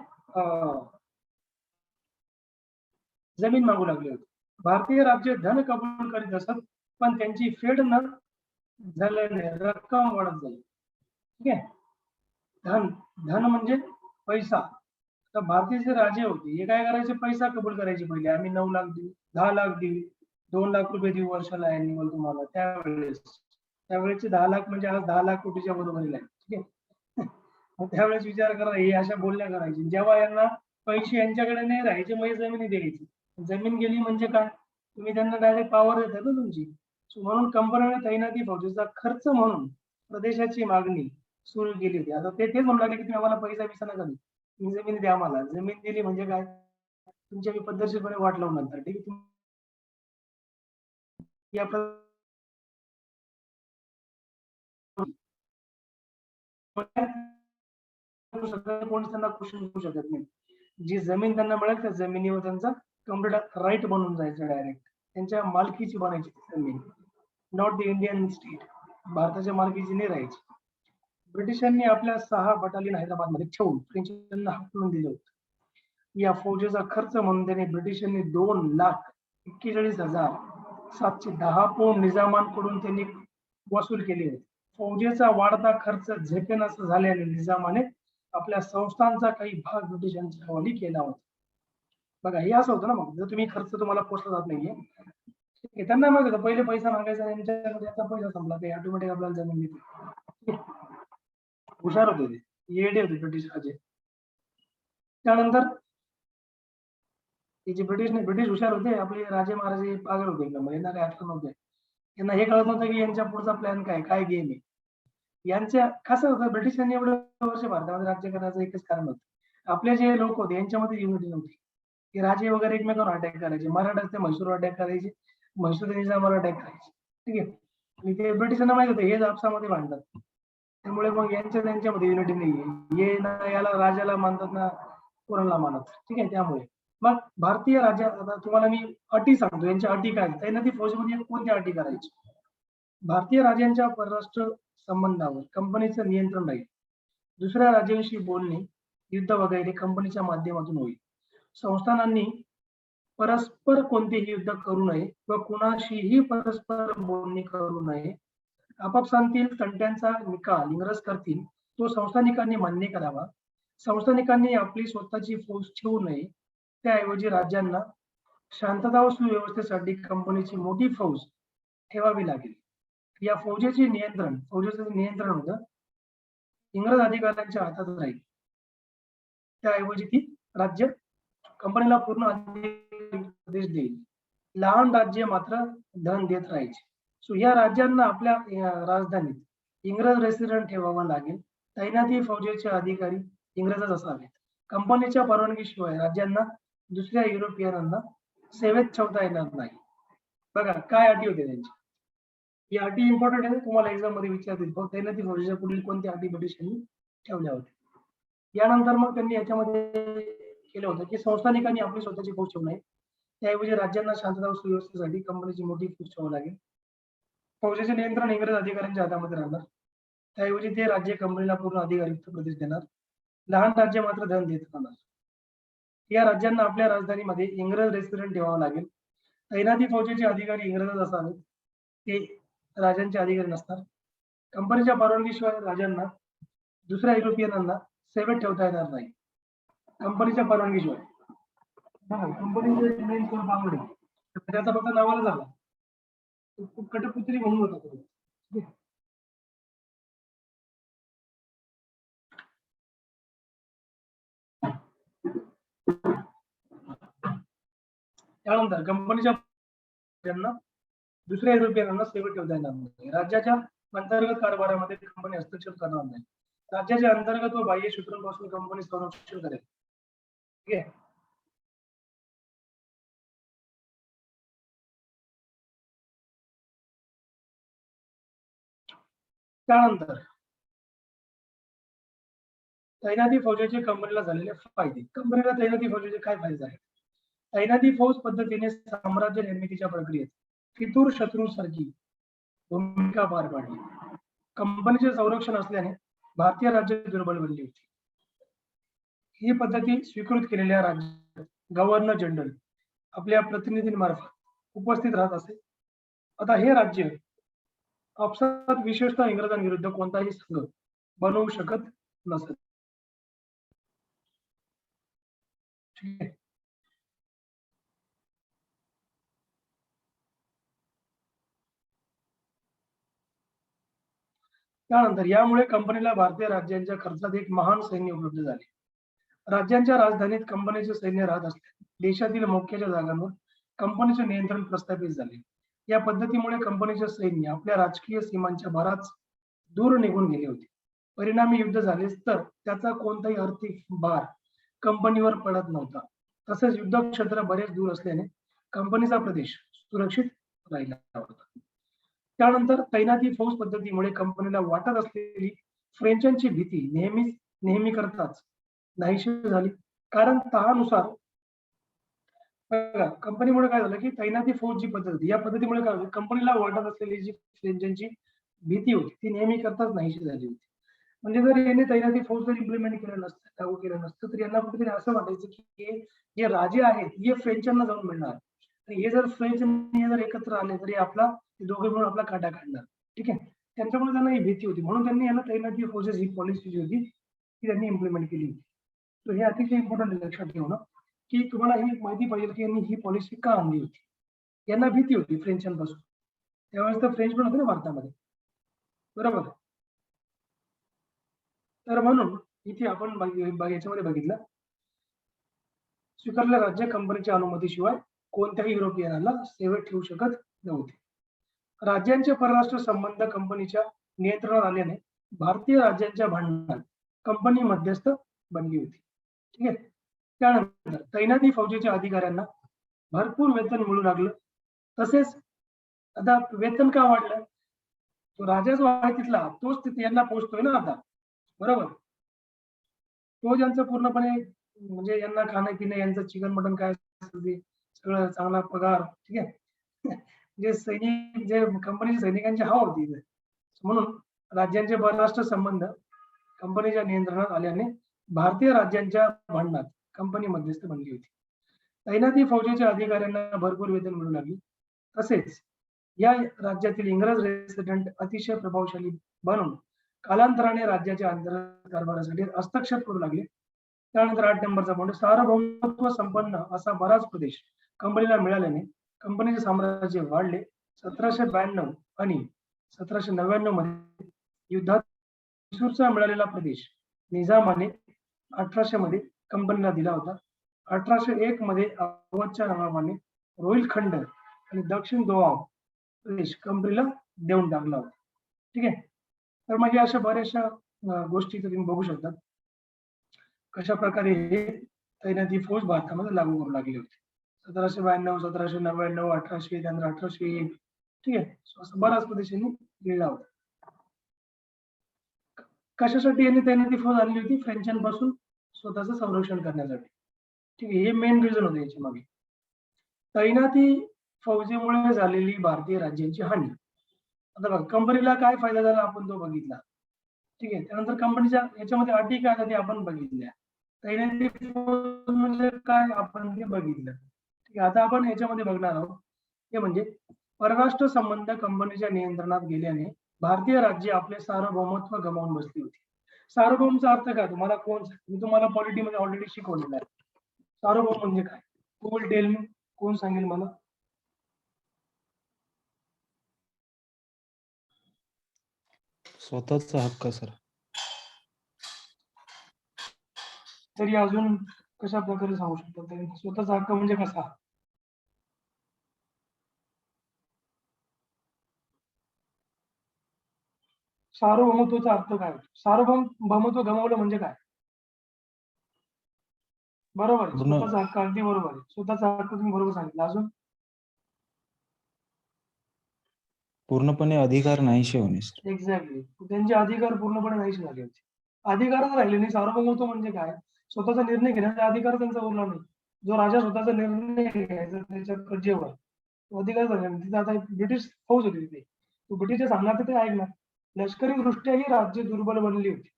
जमीन मागू लागले होते. भारतीय राज्य धन कबूल करीत असत, पण त्यांची फेड न झाल्याने रक्कम वाढत जाईल. ठीक आहे, धन म्हणजे पैसा. तर भारतीय जे राजे होते हे काय करायचे? पैसा कबूल करायचे. पहिले आम्ही 9 लाख देऊ, 10 लाख देऊ, 2 लाख रुपये देऊ वर्षाला अॅन्युअल तुम्हाला. त्यावेळेचे 10 लाख म्हणजे आज 10 लाख कोटीच्या बरोबरीला आहे. ठीक आहे, मग त्यावेळेस विचार करा, हे अशा बोलण्या करायची. जेव्हा यांना पैसे यांच्याकडे नाही राहायचे, मग जमिनी द्यायची. जमीन गेली म्हणजे काय? तुम्ही त्यांना डायरेक्ट पॉवर देतात ना तुमची. म्हणून कंपनीने तैनाती फौजेचा खर्च म्हणून प्रदेशाची मागणी सुरू केली होती. आता तेच म्हणू लागले की तुम्ही आम्हाला पैसा बिसा नका देऊ, तुम्ही जमीन द्या आम्हाला. जमीन दिली म्हणजे काय? तुमच्या मी पद्धतशीरपणे वाट लावून नंतर. ठीक आहे, कोण त्यांना क्वेश्चन करू शकत नाही. जी जमीन त्यांना मिळेल त्या जमिनीवर त्यांचा कम्प्लीट राईट बनून जायचं, डायरेक्ट त्यांच्या मालकीची बनायची जमीन. नॉट द इंडियन स्टेट, भारताच्या मालकीची नाही राहायची. ब्रिटिशांनी आपल्या 6 बटालियन हैदराबादमध्ये ठेवून फ्रेंचांना हकलून दिले होते. या फौजेचा खर्च म्हणून त्यांनी ब्रिटिशांनी 2,41,710 पौंड निजामांकडून त्यांनी वसूल केले होते. फौजेचा वाढता खर्च झेपेनासा झाल्याने निजामाने आपल्या संस्थांचा काही भाग ब्रिटिशांच्या हवाली केला होता. बघा, हे असं होतं ना, मग जर तुम्ही खर्च तुम्हाला पोचला जात नाहीये, त्यांना माहित होतं पहिले पैसा मागायचा, यांच्याकडे आता पैसा संपला ते ऑटोमॅटिक आपल्याला जमीन देते. हुशार होते ते, येडे होते ब्रिटिश राजे. त्यानंतर जे ब्रिटिश हुशार होते, आपले राजे महाराजे पागल होते एकदम. यांना काय अडचण नव्हते. यांना हे कळत नव्हतं की यांच्या पुढचा प्लॅन काय गेम आहे. यांच्या कसं होतं, ब्रिटिशांनी एवढं वर्ष भारतामध्ये राज्य करण्याचं एकच कारण होतं, आपले जे लोक होते यांच्यामध्ये युनिटी नव्हती. की राजे वगैरे एकमेकांवर अटॅक करायचे. मराठा ते म्हैसूरवर अटॅक करायचे, म्हैसूर ते निजामावर अटॅक करायचे. ठीक आहे, आणि ते ब्रिटिशांना माहित होतं हेच आपसामध्ये भांडतात, त्यामुळे मग त्यांच्यामध्ये युनिटी नाहीये. हे ना याला राजाला मानतात ना कोणाला मानत. ठीक आहे, त्यामुळे मग भारतीय राज्य, आता तुम्हाला मी अटी सांगतो, यांच्या अटी काय? तैनाती फौजेमध्ये कोणत्या अटी करायची? भारतीय राज्यांच्या परराष्ट्र संबंधावर कंपनीचं नियंत्रण राहील. दुसऱ्या राज्यांशी बोलणे, युद्ध वगैरे कंपनीच्या माध्यमातून होईल. संस्थानांनी परस्पर कोणतेही युद्ध करू नये व कुणाशीही परस्पर बोलणी करू नये. आपापसांतील तंट्यांचा निकाल इंग्रज करतील तो संस्थानिकांनी मान्य करावा. संस्थानिकांनी आपली स्वतःची फौज ठेवू नये, त्याऐवजी राज्यांना शांतता व सुव्यवस्थेसाठी कंपनीची मोठी फौज ठेवावी लागेल. या फौजेचं नियंत्रण होतं इंग्रज अधिकाऱ्यांच्या हातात राहील. त्याऐवजी ती राज्य कंपनीला पूर्ण आदेश देईल. लहान राज्य मात्र धन देत राहायचे. सो या राज्यांना आपल्या राजधानीत इंग्रज रेसिडेंट ठेवावा लागेल. तैनाती फौजेचे अधिकारी इंग्रजच असावेत. कंपनीच्या परवानगीशिवाय राज्यांना दुसऱ्या युरोपियनांना सेवेत ठेवता येणार नाही. बघा काय अटी होते त्यांच्या. या अटी इम्पॉर्टंट आहे, तुम्हाला एक्झाम मध्ये विचारतील. तैनाती फौजेच्या पुढील कोणत्या अटी ब्रिटिशांनी ठेवल्या होत्या. यानंतर मग त्यांनी याच्यामध्ये केलं होतं की संस्थानिकांनी आपली स्वतःची फौज ठेवू नये, त्याऐवजी राज्यांना शांतता व सुव्यवस्थेसाठी कंपनीची मोठी फौज ठेवावी लागेल. फौजेचे नियंत्रण इंग्रज अधिकाऱ्यांच्या हातामध्ये राहणार, त्याऐवजी ते राज्य कंपनीला पूर्ण अधिकारयुक्त प्रदेश देणार. लहान राज्य मात्र धन देत राहणार. या राज्यांना आपल्या राजधानीमध्ये इंग्रज रेसिडेंट ठेवावं लागेल. तैनाती फौजेचे अधिकारी इंग्रजच असावेत, ते राजांचे अधिकारी नसतात. कंपनीच्या परवानगीशिवाय राजांना दुसऱ्या युरोपियनांना सेवेत ठेवता येणार नाही. कंपनीच्या परवानगीशिवाय. कंपनीचे मेन स्वरूप आवड आहे. त्याचा फक्त नावाला झाला. कटपुतली म्हणून होता तो. त्यानंतर कंपनीच्या दुसऱ्या युरोपियनांना सेवेत ठेवता येणार नाही. राज्याच्या अंतर्गत कारभारामध्ये कंपनी हस्तक्षेप करणार नाही. राज्याच्या अंतर्गत व बाह्य सूत्रांपासून कंपनी संरक्षण करेल. ठीक आहे. त्यानंतर तैनाती फौजेचे कंपनीला झालेले फायदे. कंपनीला तैनाती फौजेचे काय फायदे झाले? तैनाती फौज पद्धतीने साम्राज्य निर्मितीच्या प्रक्रियेत फितूर शत्रूसारखी भूमिका पार पाडली. कंपनीचे संरक्षण असल्याने भारतीय राज्य दुर्बल बनली होती. ही पद्धती स्वीकृत केलेल्या राज्यात गव्हर्नर जनरल आपल्या प्रतिनिधींमार्फत उपस्थित राहत असे. आता हे राज्य आपसात विशेषतः इंग्रजांविरुद्ध कोणताही संघ बनवू शकत नसत. ठीक आहे. त्यानंतर यामुळे कंपनीला भारतीय राज्यांच्या खर्चात एक महान सैन्य उपलब्ध झाले. राज्यांच्या राजधानीत कंपनीचे सैन्य राहत असले देशातील मुख्याच्या जागांवर कंपनीचे नियंत्रण प्रस्थापित झाले. या पद्धतीमुळे कंपनीचे सैन्य आपल्या राजकीय सीमांच्या बराच दूर निघून गेले होते. परिणामी युद्ध झालेच तर त्याचा कोणताही आर्थिक भार कंपनीवर पडत नव्हता. तसेच युद्ध क्षेत्र बरेच दूर असल्याने कंपनीचा प्रदेश सुरक्षित राहिला होता. त्यानंतर तैनाती फौज पद्धतीमुळे कंपनीला वाटत असलेली फ्रेंचांची भीती नेहमी करताच नाहीशी झाली. कारण तहानुसार कंपनीमुळे काय झालं की तैनाती फौज जी पद्धत होती या पद्धतीमुळे काय झालं कंपनीला वाटत असलेली जी फ्रेंचांची भीती होती ती नेहमी करताच नाहीशी झाली होती. म्हणजे जर यांनी तैनाती फौज जर इम्प्लिमेंट केलं नसतं लागू केलं नसतं तर यांना कुठेतरी असं वाटायचं की जे राजे आहेत हे फ्रेंचांना जाऊन मिळणार आणि हे जर फ्रेंच आणि जर एकत्र आले तरी आपला दोघे मिळून आपला काटा काढणार. ठीक आहे. त्यांच्यामुळे त्यांना ही भीती होती म्हणून त्यांनी यांना तैनाती फौजेस ही पॉलिसी जी होती ती त्यांनी इम्प्लिमेंट केली होती. तर हे अतिशय इम्पॉर्टंट लक्षात ठेवणं की तुम्हाला ही माहिती पाहिजे की यांनी ही पॉलिसी का आणली होती. यांना भीती होती फ्रेंचांपासून. त्यावेळेस तर फ्रेंच पण होते ना भारतामध्ये. बरोबर. तर म्हणून इथे आपण याच्यामध्ये बघितलं स्वीकारलेले राज्य कंपनीच्या अनुमतीशिवाय कोणत्याही युरोपियनाला सेवेत ठेवू शकत नव्हते. राज्यांचे परराष्ट्र संबंध कंपनीच्या नियंत्रणात आल्याने भारतीय राज्यांच्या भांडणात कंपनी मध्यस्थ बनली होती. ठीक आहे. त्यानंतर तैनाती फौजेच्या अधिकाऱ्यांना भरपूर वेतन मिळू लागलं. तसेच आता वेतन का वाढलं? तो राजा जो आहे तिथला तोच तिथे यांना पोहोचतोय ना आता. बरोबर. तो ज्यांचं पूर्णपणे म्हणजे यांना खाणं पिणं यांचं चिकन मटन काय असेल ते सगळं चांगला पगार. ठीक आहे. जे सैनिक जे कंपनीच्या सैनिकांची हवा होती म्हणून राज्यांचे परराष्ट्र संबंध कंपनीच्या नियंत्रणात आल्याने भारतीय राज्यांच्या भांडणात कंपनी मध्यस्थ बनली होती. तैनाती फौजेच्या अधिकाऱ्यांना भरपूर वेतन मिळू लागले. तसेच या राज्यातील इंग्रज रेसिडेंट अतिशय प्रभावशाली बनून कालांतराने राज्याच्या अंतर्गत कारभारासाठी हस्तक्षेप करू लागले. त्यानंतर 8 नंबरचा पॉईंट सार्वभौमत्व संपन्न असा बराच प्रदेश कंपनीला मिळाल्याने कंपनीचे साम्राज्य वाढले. 1792 आणि 1799 मध्ये युद्धात म्हैसूरचा मिळालेला प्रदेश निजामाने 1800 मध्ये कंपनीला दिला होता. 1801 मध्ये अवधच्या नवाबाने रोहिलखंड आणि दक्षिण दोआब प्रदेश कंपनीला देऊन टाकला होता. ठीक आहे. तर मग अशा बऱ्याचशा गोष्टी तुम्ही बघू शकता कशा प्रकारे हे तैनाती फौज भारतामध्ये लागू करू लागले होते. 1792, 1799, 1800, त्यानंतर 1801. ठीक आहे. असं बराच प्रदेशांनी लिहिला होता. कशासाठी यांनी तैनाती फौज आणली होती? फ्रेंचांपासून स्वतःचं संरक्षण करण्यासाठी. ठीक आहे. हे मेन रिझन होते याच्या मागे. तैनाती फौजेमुळे झालेली भारतीय राज्यांची हानी. आता बघा कंपनीला काय फायदा झाला आपण तो बघितला. ठीक आहे. त्यानंतर कंपनीच्या याच्यामध्ये अटी काय ते आपण बघितल्या. तैनाती फौज म्हणजे काय आपण ते बघितलं. ठीक आहे. आता आपण याच्यामध्ये बघणार आहोत ते म्हणजे परराष्ट्र संबंध कंपनीच्या नियंत्रणात गेल्याने भारतीय राज्य आपले सार्वभौमत्व गमावून बसली होती. सार्वभौमचा अर्थ काय तुम्हाला कोण मी तुम्हाला पॉलिटीमध्ये ऑलरेडी शिकवलेला आहे. सार्वभौम म्हणजे काय? Who will tell me? कोण सांगेल मला? स्वतःचा हक्क सर. तरी अजून कशा प्रकारे सांगू शकतो? तरी स्वतःचा हक्क म्हणजे कसा? सार्वभौमत्वाचा अर्थ काय होतो? सार्वभौमत्व गमावलं म्हणजे काय? बरोबर आहे. पूर्ण- स्वतःचा हक्क अगदी बरोबर आहे. स्वतःचा हक्क तुम्ही बरोबर सांगितलं. अजून पूर्णपणे अधिकार नाहीसे होणे सर. एक्झॅक्टली त्यांचे अधिकार पूर्णपणे नाहीसे झाले होते. अधिकारच राहिले नाही. सार्वभौमत्व म्हणजे काय? स्वतःचा निर्णय घेण्याचा अधिकार त्यांचा उरला नाही. जो राजा स्वतःचा निर्णय घ्यायचा त्याच्या प्रजेवर तो अधिकार झाला नाही. तिथे आता ब्रिटिश फौज होती तिथे. तो ब्रिटिशच्या सांगण्यात ते ऐकणार. लष्करी दृष्ट्याही राज्य दुर्बल बनली होती.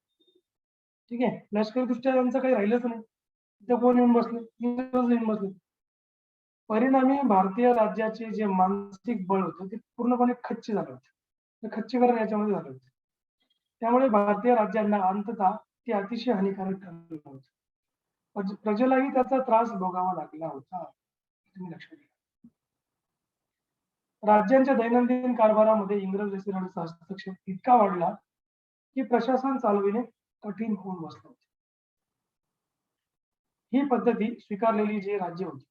ठीक आहे. लष्करी दृष्ट्या त्यांचं काही राहिलंच नाही. तिथे कोण येऊन बसले? इंग्रज येऊन बसले. परिणामी भारतीय राज्याचे जे मानसिक बळ होतं ते पूर्णपणे खच्ची झालं होतं. ते खच्चीकरण याच्यामध्ये झालं होतं. त्यामुळे भारतीय राज्यांना अंततः ते अतिशय हानिकारक ठरलं होतं. प्रजेलाही त्याचा त्रास भोगावा लागला होता. तुम्ही लक्षात घ्या. राज्यांच्या दैनंदिन कारभारामध्ये इंग्रज रेसिडेंटचा हस्तक्षेप इतका वाढला की प्रशासन चालविणे कठीण होऊन बसलं होतं. ही पद्धती स्वीकारलेली जी राज्य होती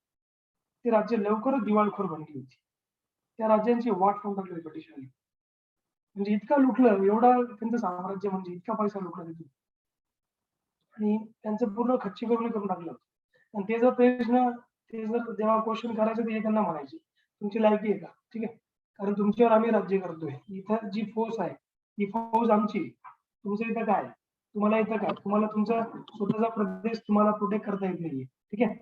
ती राज्य लवकरच दिवाळखोर बनली होती. त्या राज्यांची वाट लावून टाकली ब्रिटिशांनी. म्हणजे इतका लुटलं, एवढा त्यांचं साम्राज्य म्हणजे इतका पैसा लुटला तिथून आणि त्यांचं पूर्ण खच्चीकरण करून टाकलं होतं. आणि ते जर जेव्हा क्वेश्चन करायचे ते त्यांना म्हणायचे तुमची लायकी आहे का? ठीक आहे, कारण तुमच्यावर आम्ही राज्य करतोय. इथं जी फौज आहे ती फौज आमची. तुमचं इथं काय? तुम्हाला इथं काय? तुम्हाला तुमचा स्वतःचा प्रदेश तुम्हाला प्रोटेक्ट करता येत नाहीये. ठीक आहे,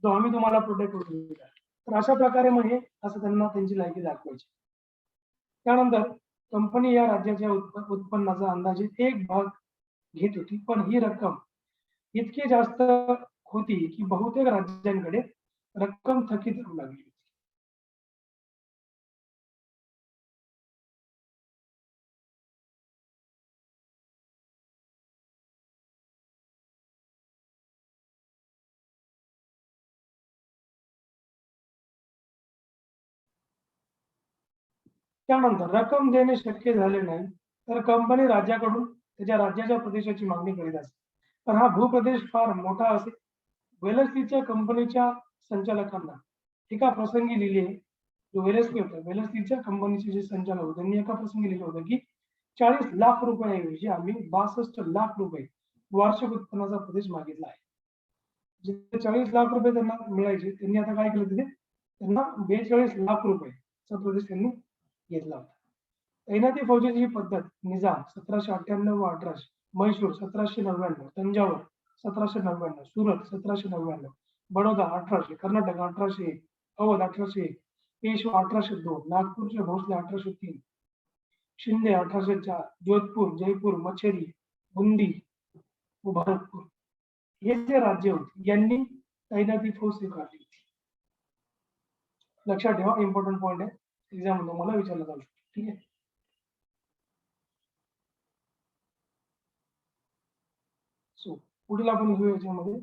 तो आम्ही तुम्हाला प्रोटेक्ट करतो. तर अशा प्रकारे मग हे असं त्यांना त्यांची लायकी दाखवायची. त्यानंतर कंपनी या राज्याच्या उत्पन्नाचा अंदाजे 1 भाग घेत होती, पण ही रक्कम इतकी जास्त होती की बहुतेक राज्यांकडे रक्कम थकीत राहू लागली. त्यानंतर रक्कम देणे शक्य झाले नाही तर कंपनी राज्याकडून त्याच्या राज्याच्या प्रदेशाची मागणी करीत असे. पण हा भूप्रदेश फार मोठा असे. वेलस्लीच्या कंपनीच्या संचालकांना एका प्रसंगी लिहिले, जो वेलस्ली होता, वेलस्लीच्या कंपनीचे जे संचालक होते त्यांनी एका प्रसंगी लिहिलं होतं की 40 लाख रुपयाऐवजी आम्ही 62 लाख रुपये वार्षिक उत्पन्नाचा प्रदेश मागितला आहे. जे 40 लाख रुपये त्यांना मिळायचे त्यांनी आता काय केलं तिथे त्यांना 42 लाख रुपयेचा प्रदेश त्यांनी घेतला होता. तैनाती फौजेची ही पद्धत निजाम 1798 व 1800, म्हैसूर 1799, तंजावर 1799, सुरत 1799, बडोदा 1800, कर्नाटक 1801, अवध 1801, पेशवा 1802, नागपूरचे भोसले 1803, शिंदे 1804, जोधपूर, जयपूर, मच्छेरी, बुंदी व भरतपूर हे जे राज्य होते यांनी तैनाती फौज स्वीकारली होती. लक्षात ठेवा, इम्पॉर्टंट पॉइंट आहे, एक्झाम मध्ये मला विचारलं जाऊ शकतो. ठीक आहे. सो पुढील आपण घेऊ याच्यामध्ये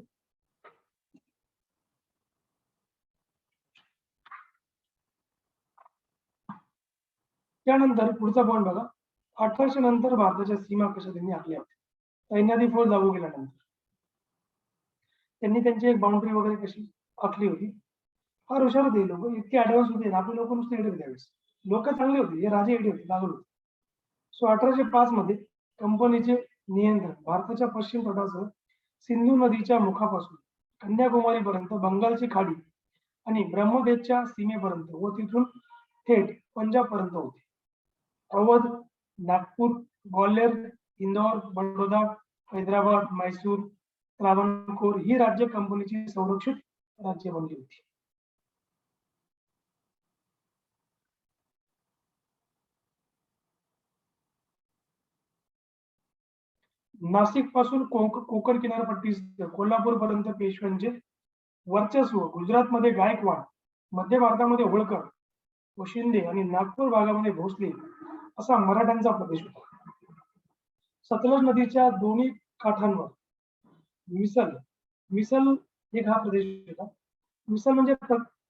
त्यानंतर पुढचा पॉइंट बघा. 1800 नंतर भारताच्या सीमा कशा त्यांनी आखल्या होत्या. तैनाती फौज लागू केल्यानंतर त्यांनी त्यांची एक बाउंड्री वगैरे कशी आखली होती. फार हुशार होते लोक, इतके ऍडव्हान्स होते. आपले लोक नुसते येडे होते त्यावेळेस. लोक चांगले होते, हे राजे येडे होते, लागले होते. सो 1805 मध्ये कंपनीचे नियंत्रण भारताच्या पश्चिम तटासह सिंधू नदीच्या मुखापासून कन्याकुमारी पर्यंत, बंगालची खाडी आणि ब्रह्मदेशच्या सीमेपर्यंत व तिथून थेट पंजाब पर्यंत होते. अवध, नागपूर, ग्वाल्हेर, इंदौर, बडोदा, हैदराबाद, मैसूर, त्रावणकोर ही राज्य कंपनीची संरक्षित राज्य बनली होती. नाशिक पासून कोकण किनारपट्टी कोल्हापूर पर्यंत पेशव्यांचे वर्चस्व, गुजरात मध्ये गायकवाड, मध्य भारतामध्ये होळकर व शिंदे आणि नागपूर भागामध्ये भोसले असा मराठ्यांचा प्रदेश होता. सतलज नदीच्या दोन्ही काठांवर मिसल एक हा प्रदेश होता. मिसल म्हणजे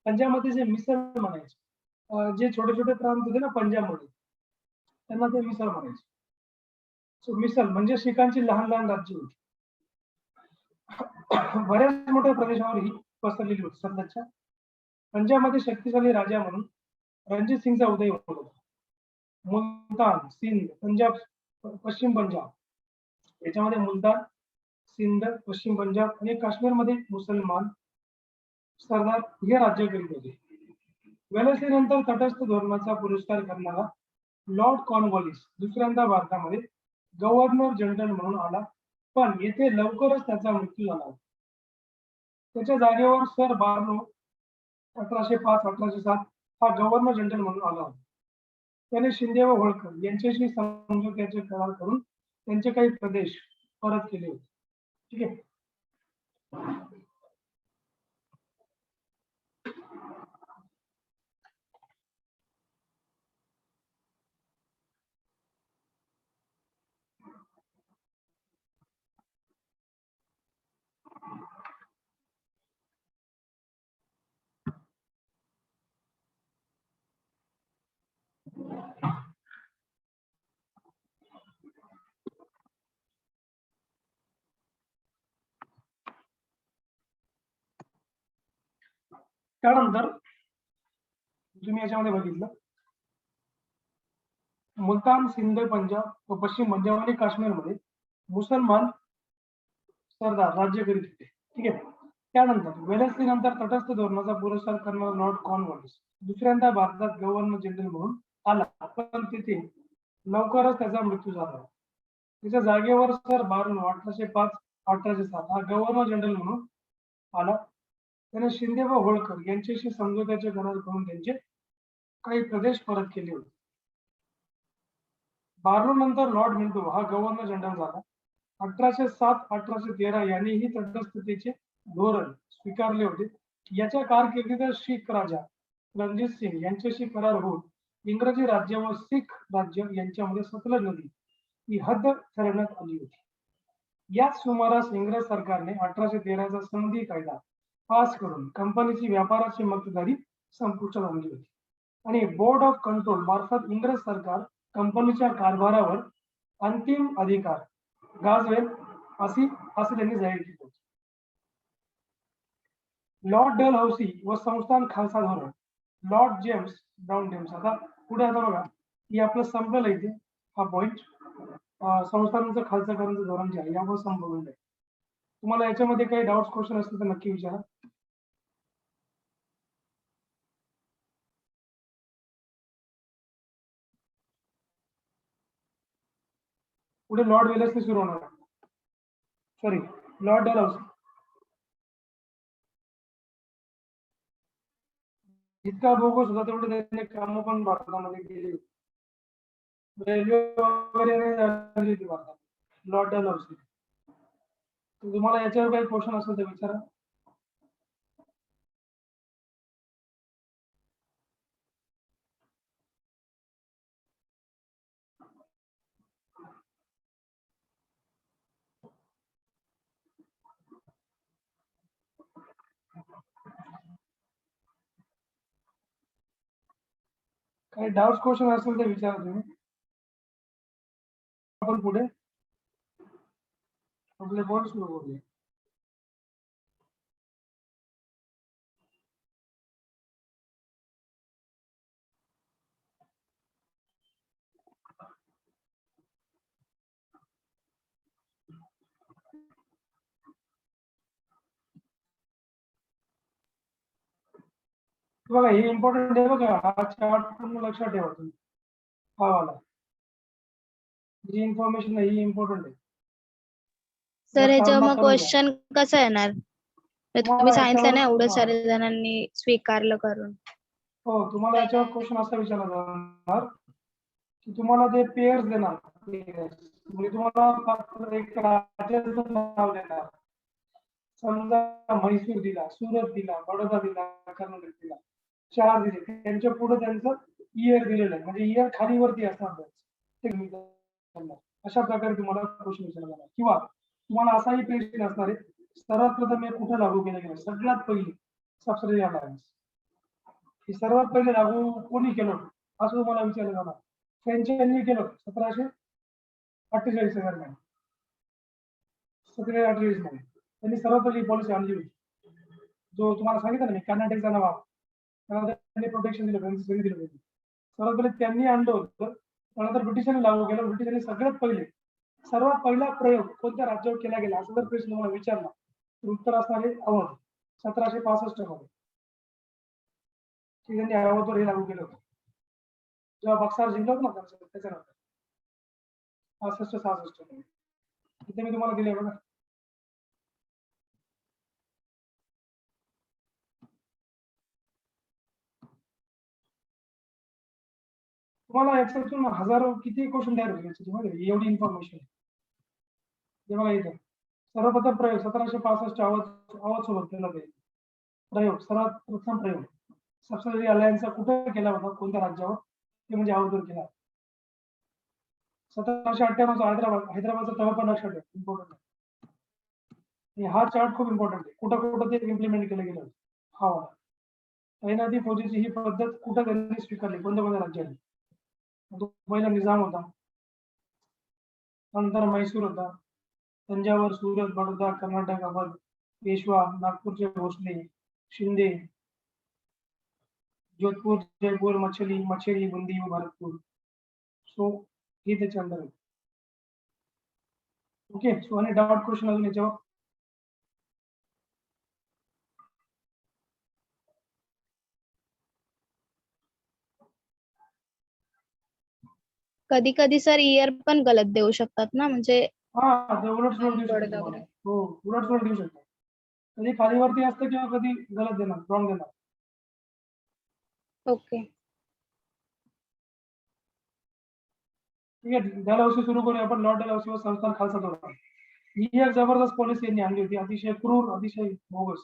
पंजाबमध्ये जे मिसल म्हणायचे, जे छोटे छोटे प्रांत होते ना पंजाबमध्ये, त्यांना ते मिसल म्हणायचे. सो मिसल म्हणजे शिखांची लहान लहान राज्य होती. बऱ्याच मोठ्या प्रदेशावर ही पसरलेली होती. सतलजच्या पंजाबमध्ये शक्तिशाली राजा म्हणून रणजित सिंगचा उदय होत होता. मुलतान, सिंध, पंजाब, पश्चिम पंजाब याच्यामध्ये मुलतान, सिंध, पश्चिम पंजाब आणि काश्मीरमध्ये मुसलमान सरदार हे राज्य करीत होते. वेलस्ली नंतर तटस्थ धोरणाचा पुरस्कार करणारा लॉर्ड कॉर्नवॉलिस दुसऱ्यांदा भारतामध्ये गव्हर्नर जनरल म्हणून आला, पण येथे लवकरच त्याचा मृत्यू झाला. त्याच्या जागेवर सर बार्लो 1805-1807 हा गव्हर्नर जनरल म्हणून आला होता. त्याने शिंदे व होळकर यांच्याशी समझोत्याचे करार करून त्यांचे काही प्रदेश परत केले होते. ठीक आहे. त्यानंतर तुम्ही याच्यामध्ये बघितलं मुलतान, सिंध, पंजाब व पश्चिम पंजाब आणि काश्मीरमध्ये मुसलमान सरदार राज्य करीत होते. ठीक आहे. त्यानंतर वेलस्ली नंतर तटस्थ धोरणाचा पुरस्कार करणारा लॉर्ड कॉर्नवॉलिस दुसऱ्यांदा भारतात गव्हर्नर जनरल म्हणून आला, पण तिथे लवकरच त्याचा मृत्यू झाला. त्याच्या जागेवर सर बार्लो 1805-1807 हा गव्हर्नर जनरल म्हणून आला. त्याने शिंदे व होळकर यांच्याशी समझोत्याचे करार करून त्यांचे काही प्रदेश परत केले होते. बार्लो नंतर लॉर्ड मिंटो हा गव्हर्नर जनरल झाला. 1807-1813 यांनीही तटस्थतेचे धोरण स्वीकारले होते. याच्या कारकिर्दीत शीख राजा रणजित सिंग यांच्याशी करार होऊन इंग्रजी राज्य व सिख राज्य यांच्यामध्ये सतलज नदी ही हद्द ठरवण्यात आली होती. याच सुमारास इंग्रज सरकारने 1813चा संधी कायदा पास करून कंपनीची व्यापाराची मक्तेदारी संपुष्टात आणली होती आणि बोर्ड ऑफ कंट्रोल मार्फत इंग्रज सरकार कंपनीच्या कारभारावर अंतिम अधिकार गाजवेल असे त्यांनी जाहीर केले होते. लॉर्ड डलहौसी व संस्थान खालसा धोरण लॉर्ड जेम्स ब्राउन जेम्स. आता पुढे आता बघा की आपलं संपलेलं इथे हा पॉइंट संस्थानाचं खालसाकरणाचं धोरण जे आहे यावर संपवलेलं आहे. तुम्हाला याच्यामध्ये काही डाऊट्स क्वेश्चन असतील तर नक्की विचारा. पुढे लॉर्ड वेलेस्ली सुरू होणार, सॉरी लॉर्ड डलहौसी. जितका बोगस होता तेवढे त्यांनी कामं पण भारतामध्ये केली. रेल्वे वगैरे झाली होती भारतात लॉर्ड डलहौसी. तुम्हाला याच्यावर काही क्वेश्चन असेल तर विचारा. काही डाऊट क्वेश्चन असेल तर विचारा तुम्ही. आपण पुढे आपले बोर्ड सुरू करूया. बघा हे इम्पॉर्टंट आहे बघा, हा चार्ट पण लक्षात ठेवा तुम्ही. हा वाला जी इन्फॉर्मेशन आहे ही इम्पॉर्टंट आहे. सर ह्याच्यावर मग करून घ्या. क्वेश्चन कसं येणार? तुम्ही तुम्हाला सांगितलं ना याच्यावर- एवढं हा. सारे जणांनी स्वीकारलं करून. हो तुम्हाला याच्यावर क्वेश्चन असा विचारला जाणार की तुम्हाला ते पेअर्स देणार, म्हणजे तुम्हाला एक राज्याचं नाव देणार. समजा म्हैसूर दिला, सुरत दिला, बडोदा दिला, कर्नाटक दिला, 4 दिले. त्यांच्या पुढे त्यांचं इयर दिलेलं आहे, म्हणजे इयर खाली वरती असणार ते करणार. अशा प्रकारे तुम्हाला क्वेश्चन विचारला जाणार. किंवा तुम्हाला असाही प्रश्न असणार आहे, सर्वात प्रथम हे कुठे लागू केलं गेलं? सगळ्यात पहिली सबसिडी अलायन्स ही सर्वात पहिले लागू कोणी केलं असं तुम्हाला विचारलं जाणार. फ्रेंच यांनी केलं 1748 दरम्यान, 1748 मध्ये त्यांनी सर्वात पहिली पॉलिसी आणली होती. जो तुम्हाला सांगितलं ना मी कर्नाटकचा नवाब, त्याला त्यांनी प्रोटेक्शन दिलं, त्यांनी दिलं होतं. सर्वात पहिले त्यांनी आणलं होतं, त्यानंतर ब्रिटिशांनी लागू केलं. ब्रिटिशांनी सर्वात पहिला प्रयोग कोणत्या राज्यावर केला गेला असं जर प्रश्न तुम्हाला विचारला तर उत्तर असणार आहे अवध, 1765 मध्ये. त्यांनी अवधवर हे लागू केलं होतं जेव्हा बक्सार जिंकलं होतं ना त्याच्यानंतर 65-66 मध्ये. इथे मी तुम्हाला दिले बघा. तुम्हाला याच्यातून हजारो किती क्वेश्चन तयार होईल याच्यामध्ये एवढी इन्फॉर्मेशन. हे बघा इथे सर्वप्रथम प्रयोग 1765 अवध सोबत केला जाईल प्रयोग. सर्वात प्रथम प्रयोग सबसिडी अलायन्सचा कुठे केला होता, कोणत्या राज्यावर? ते म्हणजे अवधवर केला. 1798 हैदराबादचा तेव्हा पण लक्षात ठेवा, इम्पॉर्टंट आहे. हा चार्ट खूप इम्पॉर्टंट आहे. कुठं ते इम्प्लिमेंट केलं गेलं हा वाला. तैनाती फौजेची ही पद्धत कुठं त्यांनी स्वीकारली, कोणत्या राज्याने? पहिला निजाम होता, नंतर मैसूर होता, तंजावर, सुरत, बडोदा, कर्नाटक, अवध, पेशवा, नागपूरचे भोसले, शिंदे, जोधपुर, जयपूर, मछली, बुंदी, भरतपूर. सो हे त्याच्या अंदर आहे. ओके. सो आणि डाउट क्वेश्चन अजून याच्यावर? कधी कधी सर इयर पण गलत देऊ शकतात ना, म्हणजे हा ते उलट सुलट देऊ शकतो बरोबर. तुम्हाला. हो उलट सुलट देऊ शकतो. कधी खालीवरती असतं किंवा कधी गलत देणार, रॉंग देणार. ओके. ठीक आहे. डलहौसी सुरू करूया आपण. लॉर्ड डलहौसी व संस्थान खालसा धोरण ही एक जबरदस्त पॉलिसी यांनी आणली होती, अतिशय क्रूर, अतिशय बोगस.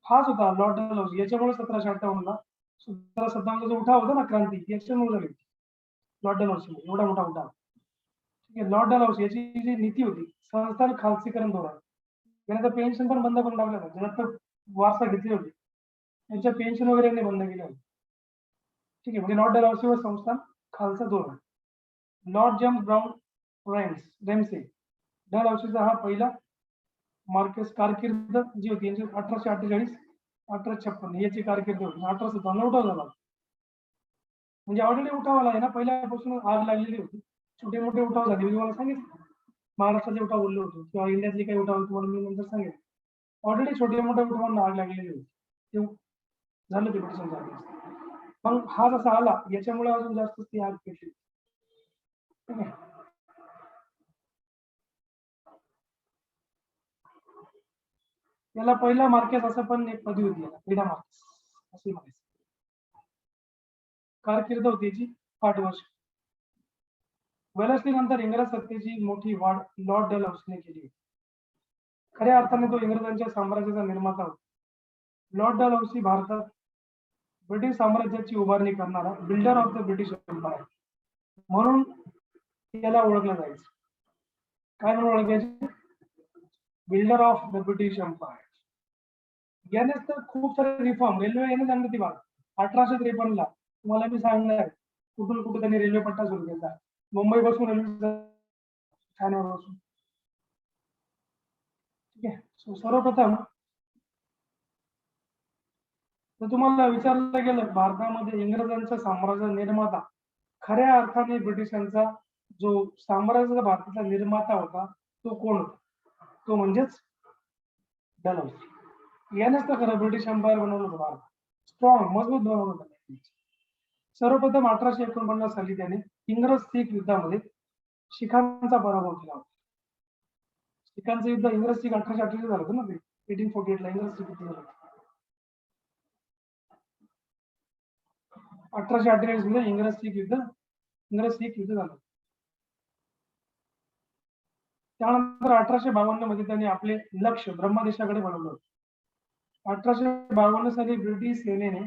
हाच होता लॉर्ड डलहौसी. याच्यामुळे 1758 ला 1757 जो उठाव होता ना क्रांती, याच्यामुळे झाली लॉर्ड डलहौसी एवढा मोठा उठाव. ठीक आहे. लॉर्ड डलहौसी याची जी नीती होती संस्थान खालसीकरण धोरण. त्यानंतर पेन्शन पण बंद करून टाकलं होतं. ज्यांना वारसा घेतले होते त्यांच्या पेन्शन वगैरे यांनी बंद केले होते. ठीक आहे. म्हणजे लॉर्ड डलहौसी व संस्थान खालसा धोरण. लॉर्ड जेम्स ब्राउन रेम्से डलहौसीचा हा पहिला मार्केस कारकीर्द जी होती यांची 1848-1856 याची कारकीर्द होती. 1857 उठाव झाला. म्हणजे ऑलरेडी उठाव आला आहे ना, पहिल्यापासून आग लागलेली होती. छोटे मोठे उठाव झाले. मी तुम्हाला सांगितलं महाराष्ट्राचे उठाव बोललो होतो किंवा इंडियातले काही उठाव तुम्हाला मी नंतर सांगेल. ऑलरेडी छोटे मोठ्या उठावांना आग लागलेली होती. ते झालं ते ब्रिटिशांच्या. मग हा जसा आला याच्यामुळे अजून जास्त ती आग पेटली. ठीक आहे. याला पहिला मार्केस असं पण एक पदवी होती, पहिला मार्केस असे म्हणायचं. कारकीर्द होती याची 8 वर्ष. वेलस्ली नंतर इंग्रज सत्तेची मोठी वाढ लॉर्ड डलहौसीने केली. खऱ्या अर्थाने तो इंग्रजांच्या साम्राज्याचा निर्माता होता. लॉर्ड डलहौसी भारतात ब्रिटिश साम्राज्याची उभारणी करणारा builder of the British empire म्हणून याला ओळखलं जायचं. काय म्हणून ओळखायचे? Builder of the British empire. यानेच तर खूप सारे रिफॉर्म रेल्वे याने आणली ती बात. 1853 ला तुम्हाला मी सांगणार कुठून कुठे त्यांनी रेल्वे पट्टा सुरू केला. मुंबई पासून रेल्वे ठाण्यापासून. ठीक आहे. सो सर्वप्रथम तर तुम्हाला विचारलं गेलं भारतामध्ये इंग्रजांचा साम्राज्य निर्माता खऱ्या अर्थाने ब्रिटिशांचा जो साम्राज्याचा भारताचा निर्माता होता तो कोण होता? तो म्हणजेच डलहौसी. यानेच तर खरं ब्रिटिश एम्पायर बनवलं होतं भारत. स्ट्रॉंग मजबूत बनवलं होतं. सर्वप्रथम 1849 साली त्याने इंग्रज शीख युद्धामध्ये शिखांचा पराभव केला होता. शिखांचं युद्ध इंग्रज शीख 1848 झालं होतं ना, ते 1848 ला इंग्रज शीख युद्ध झालं. 1848 मध्ये इंग्रज शीख युद्ध झालं. त्यानंतर 1852 मध्ये त्यांनी आपले लक्ष ब्रह्मदेशाकडे वळवलं. 1852 साली ब्रिटिश सेनेने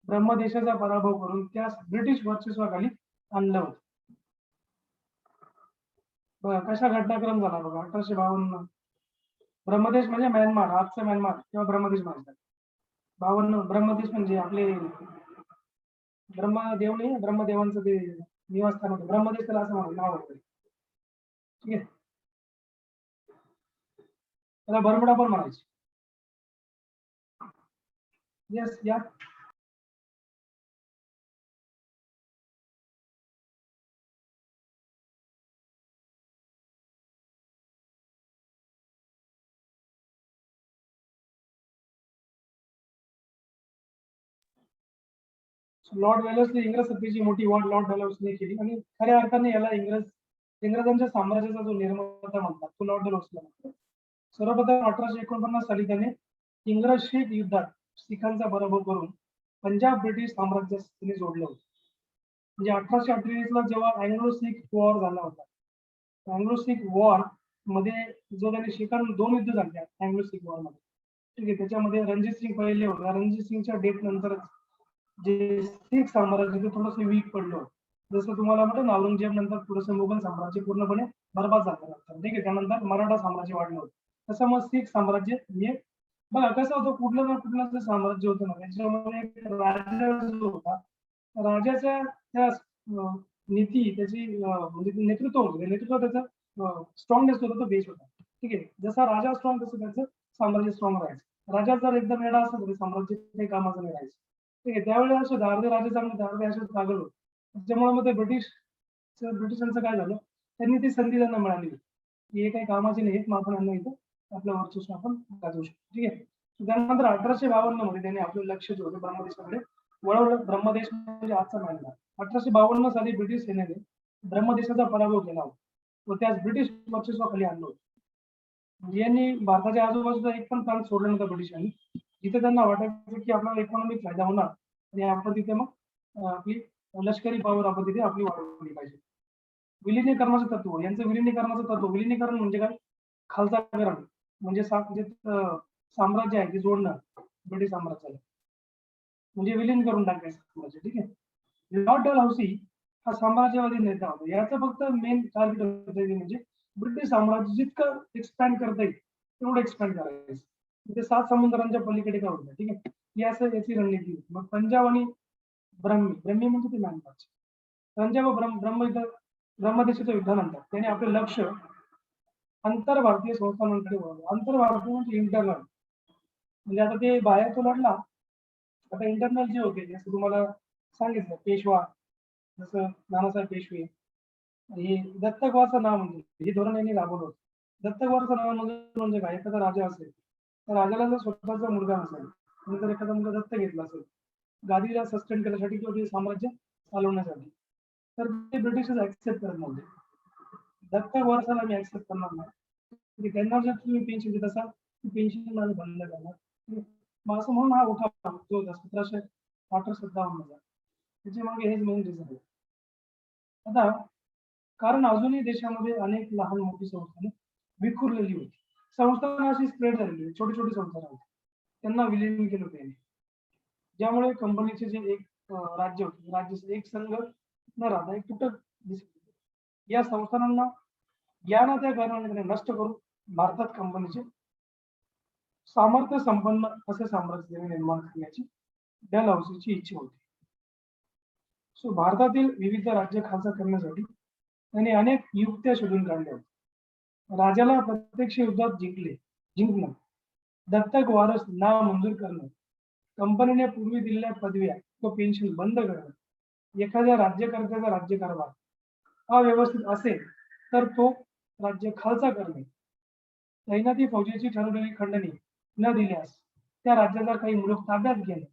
ब्रह्मदेशाचा पराभव करून त्यास ब्रिटिश वर्चस्वाखाली आणलं होतं. बघा कशा घटनाक्रम झाला बघा. 1852 ब्रह्मदेश म्हणजे म्यानमार, आजचा म्यानमार किंवा ब्रह्मदेश म्हणतात. 52 ब्रह्मदेश म्हणजे आपले ब्रह्मदेव नाही, ब्रह्मदेवांचं ते निवासस्थान होतं. ब्रह्मदेश त्याला असं नाव होतं. ठीक आहे, त्याला बरमुडा पण म्हणायचे. येस या. लॉर्ड वेलर्सने इंग्रज सत्तेची मोठी वाढ लॉर्ड डलहौसीने केली आणि खऱ्या अर्थाने याला इंग्रजांच्या साम्राज्याचा जो निर्माता म्हणतात तो लॉर्ड डलहौसीला म्हणतात. सर्वप्रथम 1849 साली त्याने इंग्रज शीख युद्धात सिखांचा पराभव करून पंजाब ब्रिटिश साम्राज्याने जोडलं होतं. म्हणजे 1828 ला जेव्हा अँग्लो सिख वॉर झाला होता, अँग्लो सिख वॉर मध्ये जो त्यांनी शिखांना 2 युद्ध झाले अँग्लो सिख वॉर मध्ये. ठीक आहे, त्याच्यामध्ये रणजित सिंग पहिले होते. रणजित सिंगच्या डेथ नंतरच जे सिख साम्राज्य ते थोडंसं वीक पडलं. जसं तुम्हाला म्हणतो औरंगजेब नंतर थोडंसं मुघल साम्राज्य पूर्णपणे बरबाद झालं नंतर. ठीक आहे, त्यानंतर मराठा साम्राज्य वाढलं होतं. तसं मग सिख साम्राज्य हे बघा कसं होतं, कुठलं ना कुठलं जे साम्राज्य होतं ना त्याच्यामध्ये एक राजा जो होता, राजाच्या त्या नीती त्याची म्हणजे नेतृत्व होतं. नेतृत्व त्याचं स्ट्रॉंगनेस होतं, तो बेस होता. ठीक आहे, जसा राजा स्ट्रॉंग तसं त्याचं साम्राज्य स्ट्रॉंग राहायचं. राजा जर एकदम वेडा असेल तर साम्राज्य काही कामाचं नाही राहायचं. ठीक आहे, त्यावेळेस असे दारदे राजे चांगले दारदे असे लागल होते. त्याच्यामुळे मग ते ब्रिटिशांचं काय झालं, त्यांनी ती संधी त्यांना मिळाली की हे काही कामाचे नाही, मग आपण यांना इथं आपलं वर्चस्व आपण गाजवू शकतो. ठीक आहे, त्यानंतर 1852 मध्ये त्यांनी आपलं लक्ष जे होतं ब्रह्मदेशाकडे वळवलं. ब्रह्मदेश म्हणजे आजचा म्यानमार. 1852 साली ब्रिटिश सेनेने ब्रह्मदेशाचा पराभव केला होता व त्यास ब्रिटिश वर्चस्वाखाली आणलं होतं. म्हणजे यांनी भारताच्या आजूबाजूचा एक पण प्रांत सोडला नव्हता ब्रिटिशांनी, जिथे त्यांना वाटायचं की आपल्याला इकॉनॉमिक फायदा होणार आणि आपण तिथे मग आपली लष्करी पॉवर आपण तिथे आपली वाढवली पाहिजे. विलिनीकरणाचं तत्व, यांचं विलिनीकरणाचं तत्व, विलिनीकरण म्हणजे काय, खालसाकरण म्हणजे साम्राज्य आहे ते जोडणं ब्रिटिश साम्राज्याला, म्हणजे विलीन करून टाकायचं साम्राज्य. ठीक आहे, लॉर्ड डलहौसी हा साम्राज्यवादी नेता होता. याचं फक्त मेन टार्गेट होतं म्हणजे ब्रिटिश साम्राज्य जितकं एक्सपॅन्ड करता येईल तेवढं एक्सपॅन्ड करायचं. ते 7 समुद्रांच्या पलीकडे का होतं. ठीक आहे, ही असं याची रणनीती होती. मग पंजाब आणि ब्रह्मी म्हणजे ते म्यानमारचे पंजाब व ब्रह्मदेशाच्या युद्धानंतर त्याने आपले लक्ष आंतर भारतीय संस्थानांकडे वळवलं. आंतर भारतीय म्हणजे इंटरनल, म्हणजे आता ते बाहेर तो लढला, आता इंटरनल जे होते जसं तुम्हाला सांगितलं पेशवा, जसं नानासाहेब पेशवे, हे दत्तकवाचं नाव म्हणजे हे धोरण यांनी राबवलं होतं. दत्तकवाचं नाव म्हणजे काय, एखादा राजा असेल तर राजाला जर स्वतःचा मुलगा नसेल आणि जर एखादा मुलगा दत्त घेतला असेल गादीला सस्टेन करण्यासाठी किंवा ते साम्राज्य चालवण्यासाठी, तर ते ब्रिटिशच ऍक्सेप्ट करत नव्हते. दत्तक वारसाला मी ऍक्सेप्ट करणार नाही, त्यांना जर तुम्ही पेन्शन देत असाल पेन्शन माझं बंद करणार. मग असं म्हणून हा उठाव जो होता 1758 मध्ये, त्याच्या मागे हेच मेन रिझन आहे. आता कारण अजूनही देशामध्ये अनेक लहान मोठी संस्थाने विखुरलेली होती. संस्थान अशी स्प्रेड झालेली होती, छोटी छोटी संस्थान होती, त्यांना विलीन केलं होतं. ज्यामुळे कंपनीचे जे एक राज्य होते, राज्य एक संघ न राहता एक तुटक दिसत होते. या संस्थानांना या त्या कारणाने नष्ट करून भारतात कंपनीचे सामर्थ्य संपन्न असे साम्राज्य निर्माण करण्याची डलहौसीची इच्छा होती. सो भारतातील विविध राज्य खालसा करण्यासाठी त्यांनी अनेक युक्त्या शोधून काढल्या होत्या. राजाला प्रत्यक्ष युद्धात जिंकणं, दत्तक वारस नाव मंजूर करणं, कंपनीने पूर्वी दिलेल्या पदव्या व पेन्शन बंद करणं, एखाद्या राज्यकर्त्याचा राज्यकारभार अव्यवस्थित असेल तर तो राज्य खालसा करणे, तैनाती फौजेची ठरवलेली खंडणी न दिल्यास त्या राज्याला काही मुलूक ताब्यात घेणे,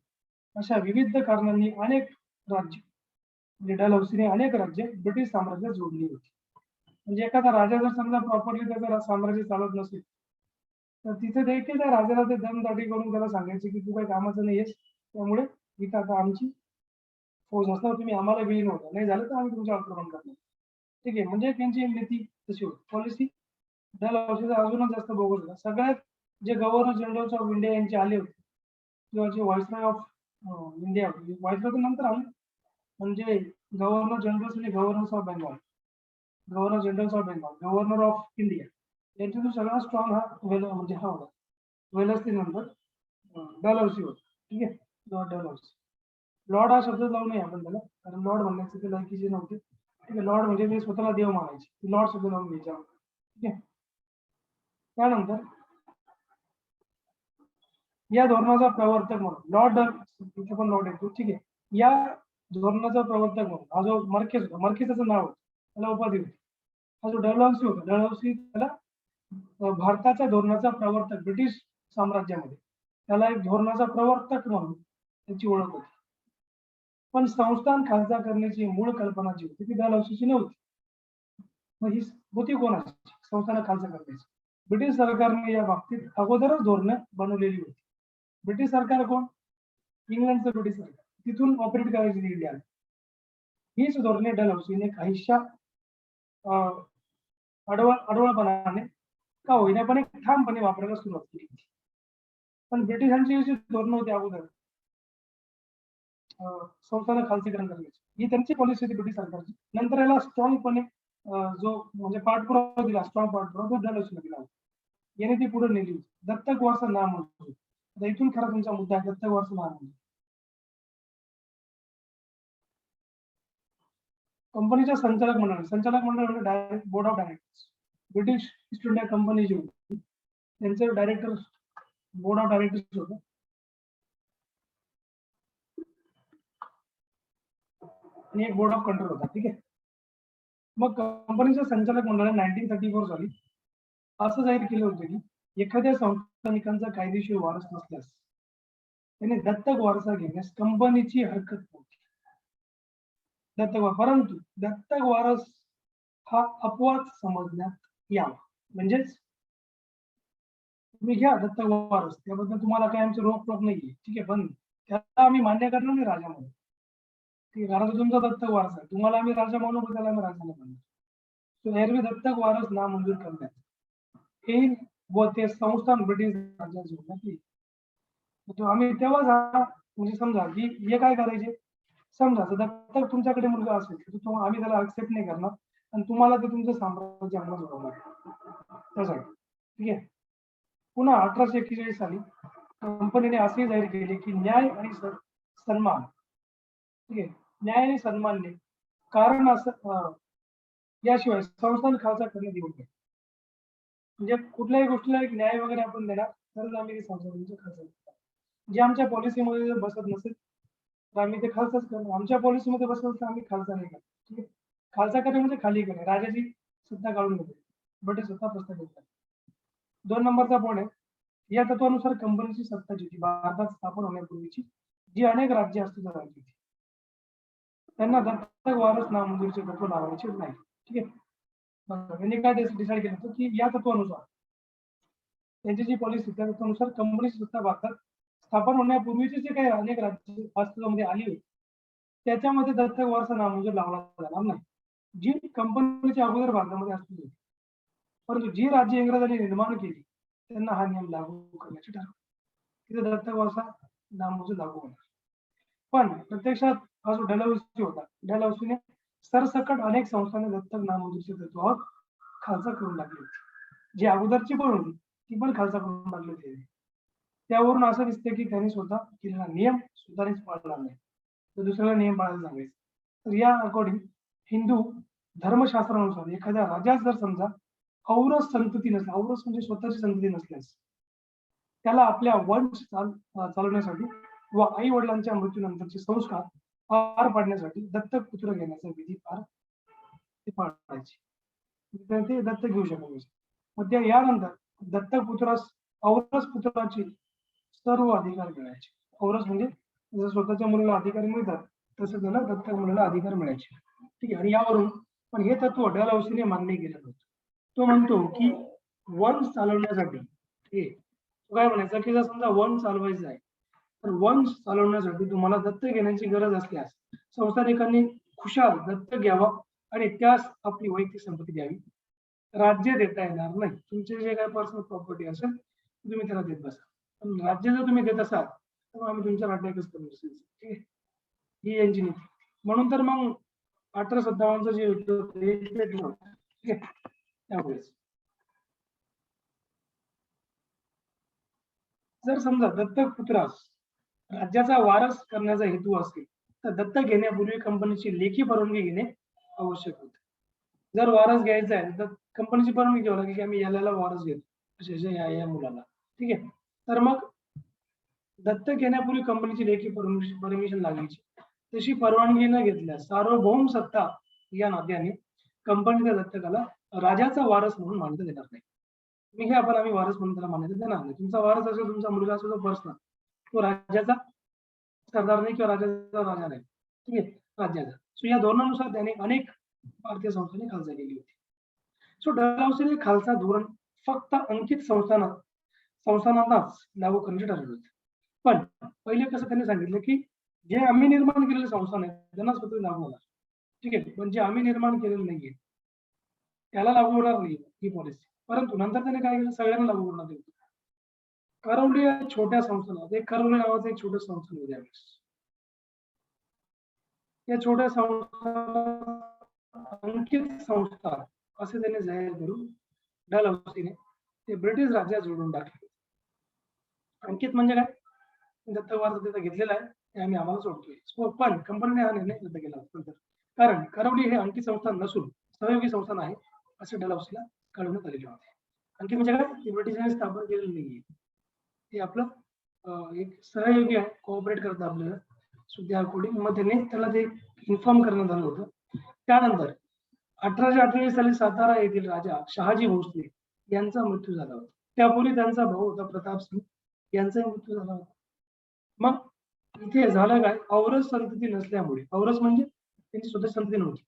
अशा विविध कारणांनी अनेक राज्य म्हणजे डलहौसीने अनेक राज्य ब्रिटिश साम्राज्यात जोडली होती. म्हणजे एखादा राजा जर समजा प्रॉपरली त्याचं साम्राज्य चालत नसेल तर तिथे देखील त्या राजाला ते दमदाटी करून त्याला सांगायचे की तू काही कामाचं नाहीयेस, त्यामुळे इथं आता आमची फौज असणार, तुम्ही आम्हाला विलीन होता, नाही झालं तर आम्ही तुमच्या आक्रमण करणार. ठीक आहे, म्हणजे त्यांची नीती तशी होती. पॉलिसी डलहौसीचा अजूनच जास्त बोगस होता. सगळ्यात जे गव्हर्नर जनरल ऑफ इंडिया यांचे आले होते किंवा जे व्हाईसरॉय ऑफ इंडिया व्हाईसरॉय तर नंतर आलं, म्हणजे गव्हर्नर जनरल आणि governor of Bengal, governor general of Bengal, governor of India, यांच्यातून सगळ्यात स्ट्रॉंग हा म्हणजे हा होता. वेलसली नंतर डलहौसी होता. ठीक आहे, लॉर्ड डलहौसी. लॉर्ड हा शब्द लावू नये आपण त्याला, कारण लॉर्ड म्हणण्याचे ते लायकीचे नव्हते. ठीक आहे, लॉर्ड म्हणजे ते स्वतःला देव मानायचे, लॉर्ड शब्द लावून घ्यायचे. ठीक आहे, त्यानंतर या धोरणाचा प्रवर्तक म्हणून लॉर्ड, इथे पण लॉर्ड येतो. ठीक आहे, या धोरणाचा प्रवर्तक म्हणून हा जो मर्केस होता, मर्केसाचं नाव होतं, त्याला उपाधी होती. हा जो डलहौसी होता, डलहौसी त्याला भारताच्या धोरणाचा प्रवर्तक, ब्रिटिश साम्राज्यामध्ये त्याला एक धोरणाचा प्रवर्तक म्हणून त्याची ओळख होती. पण संस्थान खालसा करण्याची मूळ कल्पना जी होती ती डलहौसीची नव्हती. मग ही होती कोणाची? संस्थान खालसा करण्याची. ब्रिटिश सरकारने या बाबतीत अगोदरच धोरणं बनवलेली होती. ब्रिटिश सरकार कोण? इंग्लंडचं ब्रिटिश सरकार, तिथून ऑपरेट करायची इंडियाला. हीच धोरणे डलहौसीने काहीशा अडवळपणाने का होईना पण एक ठामपणे वापरायला सुरुवात केली होती. पण ब्रिटिशांची जी धोरणं होती अगोदर संस्थान खालसीकरण करण्याची, ही त्यांची पॉलिसी होती ब्रिटिश सरकारची. नंतर याला स्ट्रॉंगपणे जो म्हणजे पाठपुरावा दिला, स्ट्रॉंग पाठपुरावा तो डलहौसीने दिला होता. याने ती पुढे नेली होती. दत्तक वारसा नामंजूर. आता इथून खरा तुमचा मुद्दा आहे, दत्तक वारसा नामंजूर. कंपनीच्या संचालक मंडळ म्हणजे direct board of directors. British East India Company जी होती त्यांचं डायरेक्टर बोर्ड ऑफ डायरेक्टर्स होतं. आणि एक बोर्ड ऑफ कंट्रोल होता. ठीक आहे, मग कंपनीच्या संचालक मंडळाने 1934 साली असं जाहीर केलं होतं की एखाद्या संस्थानिकांचा कायदेशीर वारस नसल्यास त्याने दत्तक वारसा घेण्यास कंपनीची हरकत नव्हती. परंतु दत्तक वारस हा अपवाद समजण्यात यावा. म्हणजेच तुम्ही घ्या दत्तक वारस, त्याबद्दल तुम्हाला काही आमची रोखटोक नाहीये. ठीक आहे, पण त्याला आम्ही मान्य करणार नाही राजा म्हणून. ठीक आहे, कारण तो तुमचा दत्तक वारस आहे, तुम्हाला आम्ही राजा म्हणू पण त्याला आम्ही राजा नाही म्हणणार. तो एरवी दत्तक वारस नामंजूर करण्यात येईल व ते संस्थान ब्रिटिश राज्याचे होण्यात येईल. तो आम्ही तेव्हा म्हणजे समजा की हे काय करायचे, समजा दत्तक तुमच्याकडे मुलगा असेल तर आम्ही त्याला ऍक्सेप्ट नाही करणार आणि तुम्हाला ते तुमचं साम्राज्य अंमलात उडवणार त्यासाठी. ठीक आहे, पुन्हा 1841 साली कंपनीने असे जाहीर केले की न्याय आणि सन्मान, ठीक आहे, न्याय आणि सन्मानने कारण असं याशिवाय संस्थान खालसा करण्यात येऊ नये. म्हणजे कुठल्याही गोष्टीला एक न्याय वगैरे आपण देणार तरच आम्ही संस्थानांचे खालसा करणार. जे आमच्या पॉलिसीमध्ये जर बसत नसेल तर आम्ही ते खालसाच करणार. आमच्या पॉलिसीमध्ये बसत तर आम्ही खालसा नाही करणार. ठीक आहे, खालसा करणे म्हणजे खाली करणे, राजाची सत्ता काढून घेणे, ब्रिटिश सत्ता प्रस्थापित करणे. 2 नंबरचा पॉईंट आहे, या तत्वानुसार कंपनीची सत्ता जी होती भारतात स्थापन होण्यापूर्वीची जी अनेक राज्य अस्तित्वात आली होती त्यांना दत्तक वारस नामंजूरचे तत्व लावायचे नाही. ठीक आहे, त्यांनी काय डिसाईड केलं होतं की या तत्वानुसार त्यांची जी पॉलिसी त्या तत्वानुसार कंपनीची सत्ता भारतात स्थापन होण्यापूर्वीचे जे काही अनेक राज्य अस्तित्वामध्ये आली होती त्याच्यामध्ये दत्तक वारसा नामंजूर लावला जाणार नाही, जी कंपनीच्या अगोदर भारतामध्ये अस्तित्व होती. परंतु जी राज्य इंग्रजांनी निर्माण केली त्यांना हा नियम लागू करण्याचे ठरवले. तिथे दत्तक वारसा नामंजूर लागू होणार. पण प्रत्यक्षात हा जो डलहौसी होता, डलहौसीने सरसकट अनेक संस्थांना दत्तक नामंजूरच्या तत्वावर खालसा करून टाकली होती. जी अगोदरची पण होती ती पण खालसा करून टाकली होती. त्यावरून असं दिसतं की त्यांनी स्वतः केलेला नियम स्वतःनेच पाळला नाही, तर दुसऱ्याला नियम पाळायला सांगायचे. तर या अकॉर्डिंग हिंदू धर्मशास्त्रानुसार एखाद्या राजास जर समजा औरस संतती नसल्या, औरस म्हणजे स्वतःची संतती नसल्यास त्याला आपल्या वंश चालवण्यासाठी व आई वडिलांच्या मृत्यूनंतरचे संस्कार पार पाडण्यासाठी दत्तक पुत्र घेण्याचा विधी पाळायचे. ते दत्तक घेऊ शकत. मग यानंतर दत्तक पुत्रास औरस पुत्राची सर्व अधिकार मिळायचे. औरस म्हणजे जर स्वतःच्या मुलाला अधिकार मिळतात तसं त्याला दत्तक मुलाला अधिकार मिळायचे. ठीक आहे, आणि यावरून पण हे तत्व डलहौसीने मान्य केलं होतं. तो म्हणतो की वंश चालवण्यासाठी काय म्हणायचं की जर समजा वंश चालवायचं आहे तर वंश चालवण्यासाठी तुम्हाला दत्तक घेण्याची गरज असल्यास संस्थानिकांनी खुशाल दत्तक घ्यावा आणि त्यास आपली वैयक्तिक संपत्ती द्यावी. राज्य देता येणार नाही. तुमचे जे काही पर्सनल प्रॉपर्टी असेल तुम्ही त्याला देत बसा. पण राज्य जर तुम्ही देत असाल तर आम्ही तुमच्यावर अटॅकच करू. ठीक आहे, ही यांची नीती. म्हणून तर मग 1857 जे होतं ते पेटलं होतं. ठीक आहे, त्यावेळेस जर समजा दत्तक पुत्रास राज्याचा वारस करण्याचा हेतू असेल तर दत्तक घेण्यापूर्वी कंपनीची लेखी परवानगी घेणे आवश्यक होते. जर वारस घ्यायचा आहे तर कंपनीची परवानगी घ्यावी लागेल की आम्ही याला वारस घेतो अशा या मुलाला. ठीक आहे, तर मग दत्तक घेण्यापूर्वी कंपनीची लेखी परमिशन लागायची. तशी परवानगी न घेतल्यास सार्वभौम सत्ता या नात्याने कंपनीच्या दत्तकाला राजाचा वारस म्हणून मान्यता देणार नाही. मी हे आम्ही वारस म्हणून त्याला मान्यता देणार नाही. तुमचा वारस असेल, तुमचा मुलगा असेल, तो पर्सनल, तो राज्याचा सरदार नाही किंवा राज्याचा राजा नाही. ठीक आहे, राज्याचा. सो या धोरणानुसार त्याने अनेक भारतीय संस्थांनी खालसा केली होती. सो डलहौसीने खालसा धोरण फक्त अंकित संस्थानांनाच लागू करण्याचे ठरवले होते. पण पहिले कसं त्यांनी सांगितलं की जे आम्ही निर्माण केलेले संस्थान आहेत त्यांना स्वतः लागू होणार. ठीक आहे, पण जे आम्ही निर्माण केलेलं नाहीये त्याला लागू होणार नाही ही पॉलिसी. परंतु नंतर त्याने काय केलं, सगळ्यांना लागू करण्यात येईल. करवली या छोट्या संस्थानात एक करवली नावाचं एक छोटं संस्थान होतं त्यावेळेस. या छोट्या संस्था अंकित संस्था असे त्याने जाहीर करून डलहौसीने ते ब्रिटिश राज्यात जोडून टाकले. अंकित म्हणजे काय, दत्तक वारसा तिथं घेतलेला आहे ते आम्ही आम्हाला सोडतोय. पण कंपनीने हा निर्णय रद्द केला होता. कारण करवली हे अंकित संस्थान नसून सहयोगी संस्थान आहे असे डलहौसीला कळवण्यात आलेले होते. अंकित म्हणजे काय, ते ब्रिटिशांनी स्थापन केलेलं नाहीये, ते आपलं एक सहयोगी आहे, कोऑपरेट करतं आपल्याला सुद्धा कोडिंग. मग त्याला ते इन्फॉर्म करण्यात आलं होतं. त्यानंतर 1848 साली सातारा येथील राजा शहाजी भोसले यांचा मृत्यू झाला होता. त्यापूर्वी त्यांचा भाऊ होता प्रताप सिंग, यांचाही मृत्यू झाला होता. मग इथे झालं काय, औरस संतती नसल्यामुळे, औरस म्हणजे त्यांची स्वतः संतती नव्हती,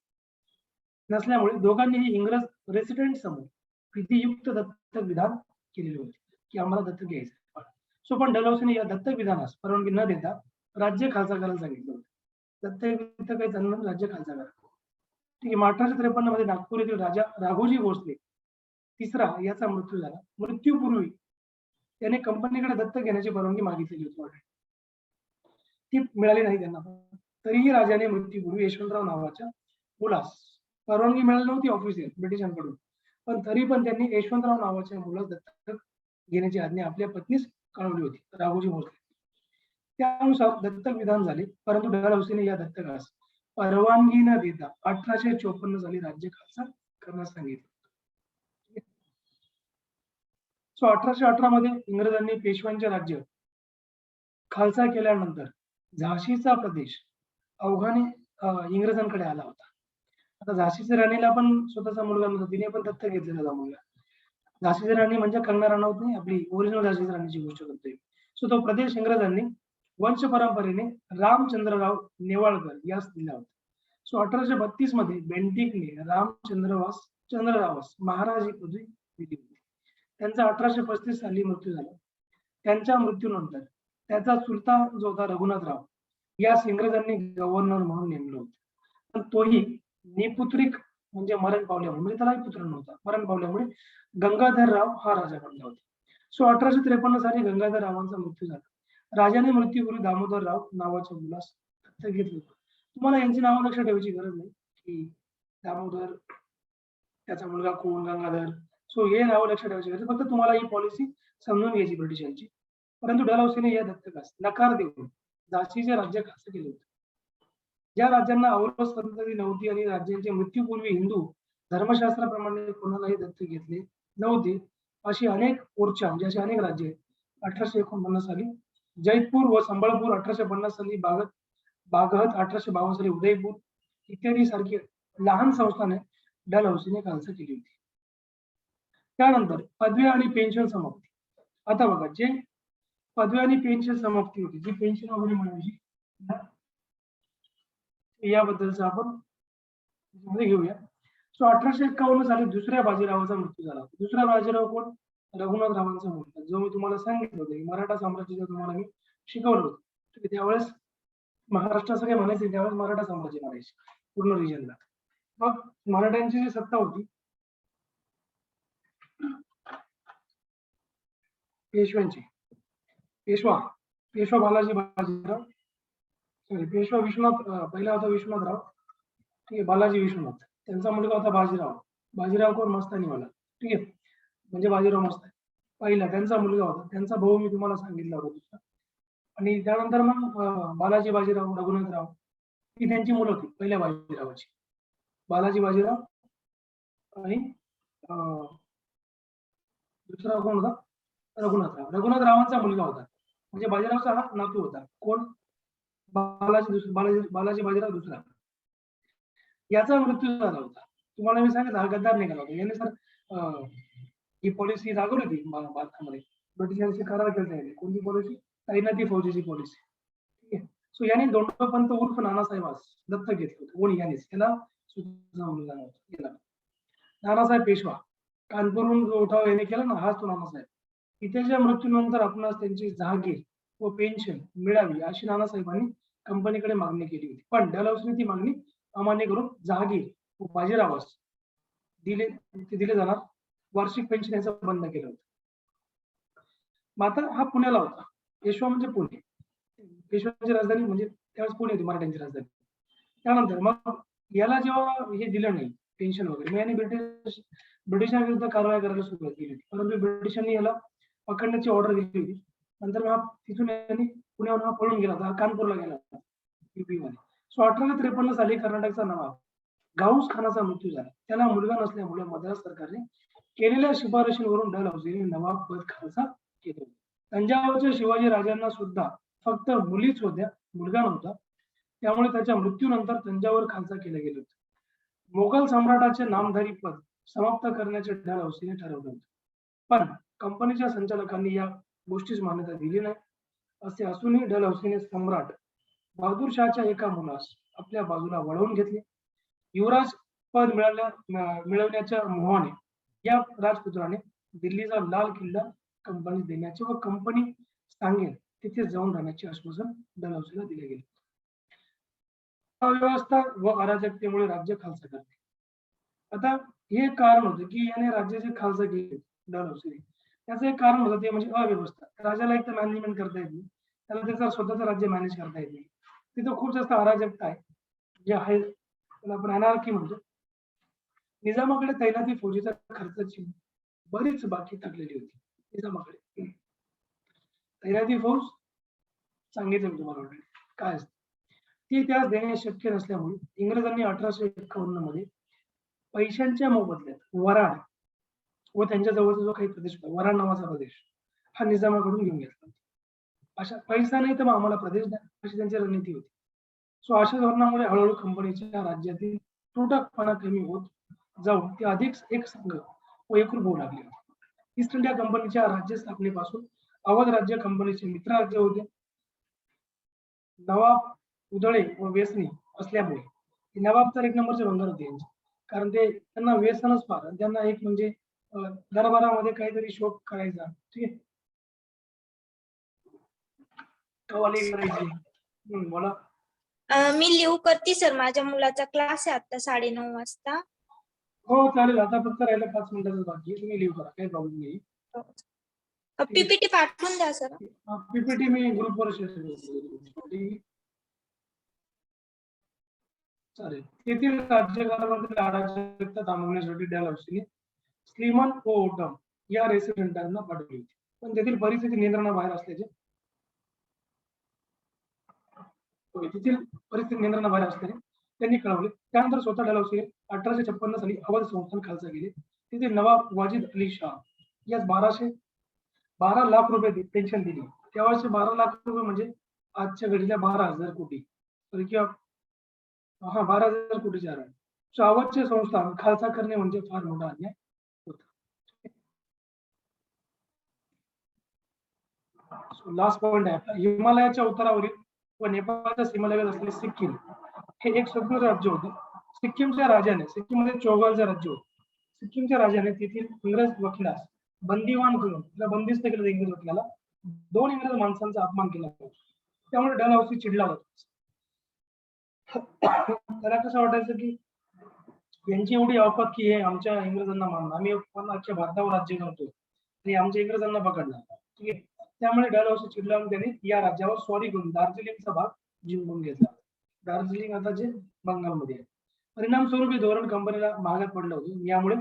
नसल्यामुळे दोघांनीही इंग्रज रेसिडेंट समोर विधियुक्त दत्तक विधान केलेले होते की आम्हाला दत्तक घ्यायचं. सो पण डलहौसीने या दत्तक विधानास परवानगी न देता राज्य खालसा करायला सांगितलं होतं. दत्तक काही त्यांना राज्य खालसा करा. ठीक आहे, 1853 मध्ये नागपूर येथील राजा राघोजी भोसले तिसरा याचा मृत्यू झाला. मृत्यूपूर्वी त्याने कंपनीकडे दत्तक घेण्याची परवानगी मागितलेली होती, ती मिळाली नाही त्यांना. तरीही राजाने मृत्यूपूर्वी यशवंतराव नावाच्या मुलास परवानगी मिळाली नव्हती ऑफिशियल ब्रिटिशांकडून, पण तरी पण त्यांनी यशवंतराव नावाच्या मुलास दत्तक घेण्याची आज्ञा आपल्या पत्नीस कळवली होती, राघोजी भोसले. त्यानुसार दत्तक विधान झाले. परंतु डलहौसीने या दत्तकास परवानगी न देता 1854 साली राज्य खालसा करण्यास सांगितले. सो 1818 मध्ये इंग्रजांनी पेशव्यांचे राज्य खालसा केल्यानंतर झाशीचा प्रदेश अवघाने इंग्रजांकडे आला होता. आता झाशीच्या राणीला पण स्वतःचा मुलगा नव्हता, तिने पण दत्तक घेतलेला मुलगा. झाशीची राणी म्हणजे कंगना राणावत नाही, आपली ओरिजिनल झाशीच्या राणीची गोष्ट करतोय. सो तो प्रदेश इंग्रजांनी वंश परंपरेने रामचंद्रराव नेवाळकर यास दिला होता. सो 1832 मध्ये बेंटिकने चंद्ररावास महाराज ही पदवी दिली होती. त्यांचा 1835 साली मृत्यू झाला. त्यांच्या मृत्यूनंतर त्याचा सुलतान जो होता रघुनाथराव यास इंग्रजांनी गव्हर्नर म्हणून नेमलं होतं. पण तोही निपुत्रिक म्हणजे मरण पावल्यामुळे, म्हणजे त्यालाही पुत्र नव्हता, मरण पावल्यामुळे गंगाधरराव हा राजा बनला होता. सो 1853 साली गंगाधर रावांचा मृत्यू झाला. राजाने मृत्यूपूर्वी दामोदरराव नावाच्या मुलास दत्तक घेतलं होतं. तुम्हाला यांची नावं लक्षात ठेवायची गरज नाही की दामोदर, त्याचा मुलगा कोण, गंगाधर. सो हे नाव लक्षात ठेवायची गरज, फक्त तुम्हाला ही पॉलिसी समजून घ्यायची ब्रिटिशांची. परंतु डलहौसीने या दत्तकास नकार देऊन झाशीचे राज्य खालसा केले होते. ज्या राज्यांना औरस संतती नव्हती आणि राज्यांचे मृत्यूपूर्वी हिंदू धर्मशास्त्राप्रमाणे कोणालाही दत्तक घेतले नव्हते अशी अनेक ओरछा म्हणजे अशी अनेक राज्ये 1849 साली जैतपूर व संबळपूर, 1850 साली बागहत, 1852 साली उदयपूर इत्यादी सारखी लहान संस्थाने डलहौसीने खालसा केली होती. त्यानंतर पदवी आणि पेन्शन समाप्ती. आता बघा, जे पदवी आणि पेन्शन समाप्ती होती, जी पेन्शन वगैरे मिळायची, याबद्दलच आपण घेऊया. सो 1851 साली दुसऱ्या बाजीरावाचा मृत्यू झाला. दुसरा बाजीराव कोण, रघुनाथरावांचा मुलगा, जो मी तुम्हाला सांगितलं होतं मराठा साम्राज्याचं तुम्हाला मी शिकवलं होतं. ठीक आहे, त्यावेळेस महाराष्ट्राचं काय म्हणायचं, त्यावेळेस मराठा साम्राज्य म्हणायचे पूर्ण रिजनला. मग मराठ्यांची जी सत्ता होती, पेशव्यांची, पेशवा पेशवा बालाजी बाजीराव, सॉरी पेशवा विश्वनाथ, पहिला होता विश्वनाथराव, ठीक आहे, बालाजी विश्वनाथ. त्यांचा मुलगा होता बाजीराव. बाजीराव कोण? मस्तानीवाला, ठीक आहे, म्हणजे बाजीराव मस्तानी पहिला त्यांचा मुलगा होता. त्यांचा भाऊ मी तुम्हाला सांगितला होता दुसरा. आणि त्यानंतर मग बालाजी बाजीराव, रघुनाथराव ही त्यांची मुलं होती पहिल्या बाजीरावाची. बालाजी बाजीराव आणि दुसरा कोण होता? रघुनाथराव. रघुनाथरावांचा मुलगा होता, म्हणजे बाजीरावचा हा नातू होता. कोण? बालाजी बाजीराव दुसरा. याचा मृत्यू झाला होता. तुम्हाला मी सांगितलं हा गद्दार निघाला होता. याने सर ही पॉलिसी रागवली होती भारतामध्ये, ब्रिटिशांशी करार केला. कोणती पॉलिसी? तैनाती फौजेची पॉलिसी, ठीक आहे. सो याने दोंडोपंत उर्फ नानासाहेबास दत्तक घेतलं होतं. कोणी? यानेच. त्याला सुद्धा मुलगा नव्हता. नानासाहेब पेशवा, कानपूरहून जो उठाव याने केला ना, हाच तो नानासाहेब. पित्याच्या मृत्यूनंतर आपणास त्यांची जहागीर व पेन्शन मिळावी अशी नानासाहेबांनी कंपनीकडे मागणी केली होती. पण डलहौसीने ती मागणी अमान्य करून जहागीर व बाजीरावास दिले जाणार वार्षिक पेन्शन याचं बंद केलं होतं. मग आता हा पुण्याला होता. पेशवा म्हणजे पुणे, पेशवाची राजधानी म्हणजे त्यावेळेस पुणे होती, मराठ्यांची राजधानी. त्यानंतर मग याला जेव्हा हे दिलं नाही पेन्शन वगैरे, मग याने ब्रिटिशांविरुद्ध कारवाई करायला सुरुवात केली होती. परंतु ब्रिटिशांनी याला पकडण्याची ऑर्डर दिली होती. नंतर मग तिथून यांनी पुण्याहून हा पळून गेला होता, कानपूरला गेला होता युपी मध्ये. सो 1853 साली कर्नाटकचा नवाब गाऊस खानाचा मृत्यू झाला. त्याला मुलगा नसल्यामुळे मद्रास सरकारने केलेल्या शिफारशीवरून डलहौसीने नवाब पद खालसा केले. तंजावरच्या शिवाजी राजांना सुद्धा फक्त मुलीच होत्या, मुलगा नव्हता. त्यामुळे त्याच्या मृत्यूनंतर तंजावर खालसा केलं गेलं होतं. मोगल सम्राटाचे नामधारी पद समाप्त करण्याचे डलहौसीने ठरवलं होतं. पण कंपनीच्या संचालकांनी या गोष्टीस मान्यता दिली नाही. असे असूनही डलहौसीने सम्राट बहादूर शहाच्या एका मुलास आपल्या बाजूला वळवून घेतले. युवराज पद मिळवण्याच्या मोहाने या राजपुत्राने दिल्लीचा लाल किल्ला कंपनी देण्याचे व कंपनी सांगेल तिथे जाऊन राहण्याचे आश्वासन डलहौसीला दिले गेले. अव्यवस्था व अराजकतेमुळे राज्य खालसा करते. आता हे कारण होतं की याने राज्याचे खालसा केले डलहौसीने. त्याचं एक कारण होतं ते म्हणजे अव्यवस्था. राजाला एक तर मॅनेजमेंट करता येत नाही, त्याला त्याचं स्वतःचं राज्य मॅनेज करता येत नाही. तिथं खूप जास्त अराजकता आहे, जे आहे त्याला आपण अनार्की म्हणतो. निजामाकडे तैनाती फौजेच्या खर्चाची बरीच बाकी टाकलेली होती. निजामाकडे तैनाती फौज सांगितलं तुम्हाला ऑलरेडी काय असतं ती त्यास देणे शक्य नसल्यामुळे इंग्रजांनी 1851 मध्ये पैशांच्या मोबदल्यात वराड व त्यांच्या जवळचा जो काही प्रदेश होता, वराड नावाचा प्रदेश, हा निजामाकडून घेऊन घेतला. अशा पैसा नाही तर मग आम्हाला प्रदेश द्या, अशी त्यांची रणनीती होती. सो अशा धोरणामुळे हळूहळू कंपनीच्या राज्यातील तुटकपणा कमी होत जाऊन ते अधिक एक संघ व एकरूप होऊ लागले. ईस्ट इंडिया कंपनीच्या राज्य स्थापनेपासून अवध राज्य कंपनीचे मित्र राज्य होते. नवाब उदळे व व्यसनी असल्यामुळे नवाब तर एक नंबरचे भंगार होते यांचे, कारण ते त्यांना व्यसनच फार. त्यांना एक म्हणजे दरबारामध्ये काहीतरी शोक करायचा, ठीक आहे, कवाली करायची. बोला. मी लिहू करते सर, माझ्या मुलाचा क्लास आहे आता 9:30 वाजता. हो चालेल, आता फक्त राहिलं 5 मिनिटाचं बाकी आहे, तुम्ही लिहू करा, काही प्रॉब्लेम नाही. पीपीटी पाठवून द्या सर. पीपीटी मी ग्रुपवर शेअर करतो. चालेल. तेथील राज्यकारभारातील अराजकता थांबवण्यासाठी डलहौसीने स्लीमन व ओटम या रेसिडेंटांना पाठवली होती, पण तेथील परिस्थिती नियंत्रणाबाहेर असल्याचे त्यांनी कळवले. त्यानंतर स्वतः डलहौसीने 1856 साली अवध संस्थान खालसा केले. तिथे नवाब वाजिद अली शाह यास 12 लाख रुपये पेन्शन दिली. तेव्हाचे 12 लाख रुपये म्हणजे आजच्या घडीला 12,000 कोटी, किंवा 12,000 कोटीचे आहे. सो अवधचे संस्थान खालसा करणे म्हणजे फार मोठा अन्याय होता. लास्ट पॉइंट आहे आपला, हिमालयाच्या उत्तरावरील व नेपाळच्या सीमालगत असलेले सिक्कीम हे एक स्वतंत्र राज्य होते. सिक्कीमच्या राजाने, सिक्कीममध्ये चौगालचे राज्य होते, सिक्कीमच्या राजाने तेथील इंग्रज वकिलास बंदिवान करून त्याला बंदिस्त केलं. इंग्रज वकिलाला 2 इंग्रज माणसांचा अपमान केला होता. त्यामुळे डलहौसी चिडला होता. त्याला कसं वाटायचं की यांची एवढी अवकात की हे आमच्या इंग्रजांना मारणार, आम्ही अख्ख्या भारतावर राज्य करतो आणि आमच्या इंग्रजांना पकडणार, ठीक आहे. त्यामुळे डलहौसी चिडला आणि त्यांनी या राज्यावर स्वारी करून दार्जिलिंगचा भाग जिंकून घेतला. दार्जिलिंग आता जे बंगालमध्ये आहे. परिणाम स्वरूपी धोरण कंपनीला महागात पडलं होतं. यामुळे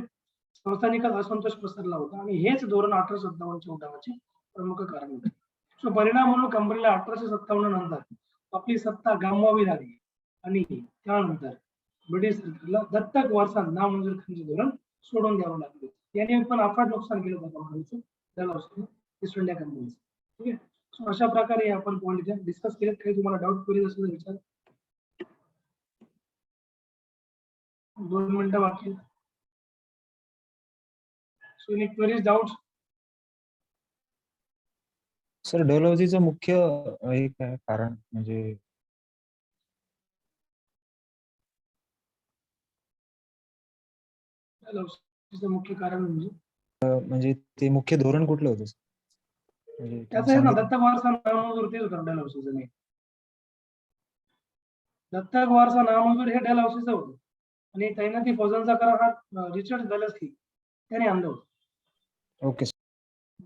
संस्थानिकात असंतोष पसरला होता आणि हेच धोरण 1857च्या उठावाचे प्रमुख कारण होते. सो परिणाम म्हणून कंपनीला 1857 नंतर आपली सत्ता गमवावी लागली आणि त्यानंतर ब्रिटिश सरकारला दत्तक वारसा नामंजूर करण्याचे धोरण सोडून द्यावं लागले. याने पण अफाट नुकसान केलं होतं कंपनीचं, डलहौसीने, ईस्ट इंडिया कंपनीचं. ठीक आहे. सो अशा प्रकारे आपण पॉईंट इथे डिस्कस केलेत. काही तुम्हाला डाऊट क्वेरीज असेल तर विचार. 2 मिनिटं बाकी. So any queries, doubt? Sir डलहौसीचं मुख्य हे काय कारण म्हणजे डलहौसीचं मुख्य कारण म्हणजे ते मुख्य धोरण कुठलं होतं sir? म्हणजे त्याचं आहे ना, सांगितलं. दत्तक वारसा नामंजूर तेच होतं डलहौसीचं नाही. दत्तक वारसा नामंजूर हे डलहौसीचं होतं आणि तैनाती फौजांचा करार हा रिचर्ड वेलेस्ली त्याने आणलं होतं. ओके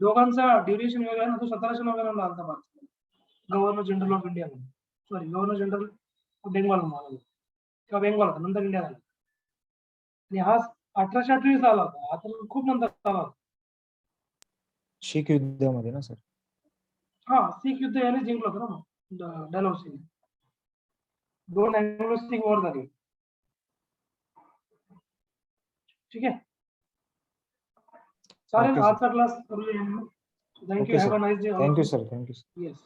दोघांचा ड्युरेशन वेगळा आहे ना, तो 1799 आलता भारतात. गव्हर्नर जनरल ऑफ इंडिया म्हणून, sorry governor general of Bengal म्हणून किंवा बेंगॉल होता, नंतर इंडिया झाला. आणि हा 1828 आला होता. आता खूप नंतर आला होता. शीख युद्धामध्ये ना सर. हा, शीख युद्ध याने जिंकलं होतं ना मग डलहौसीने. 2 अँग्लो शीख वॉर झाली. ठीक आहे. चालेल, Okay, sir. आजचा क्लास करूया. Thank you. Okay, have sir. A nice day. Thank you sir, thank you. Yes.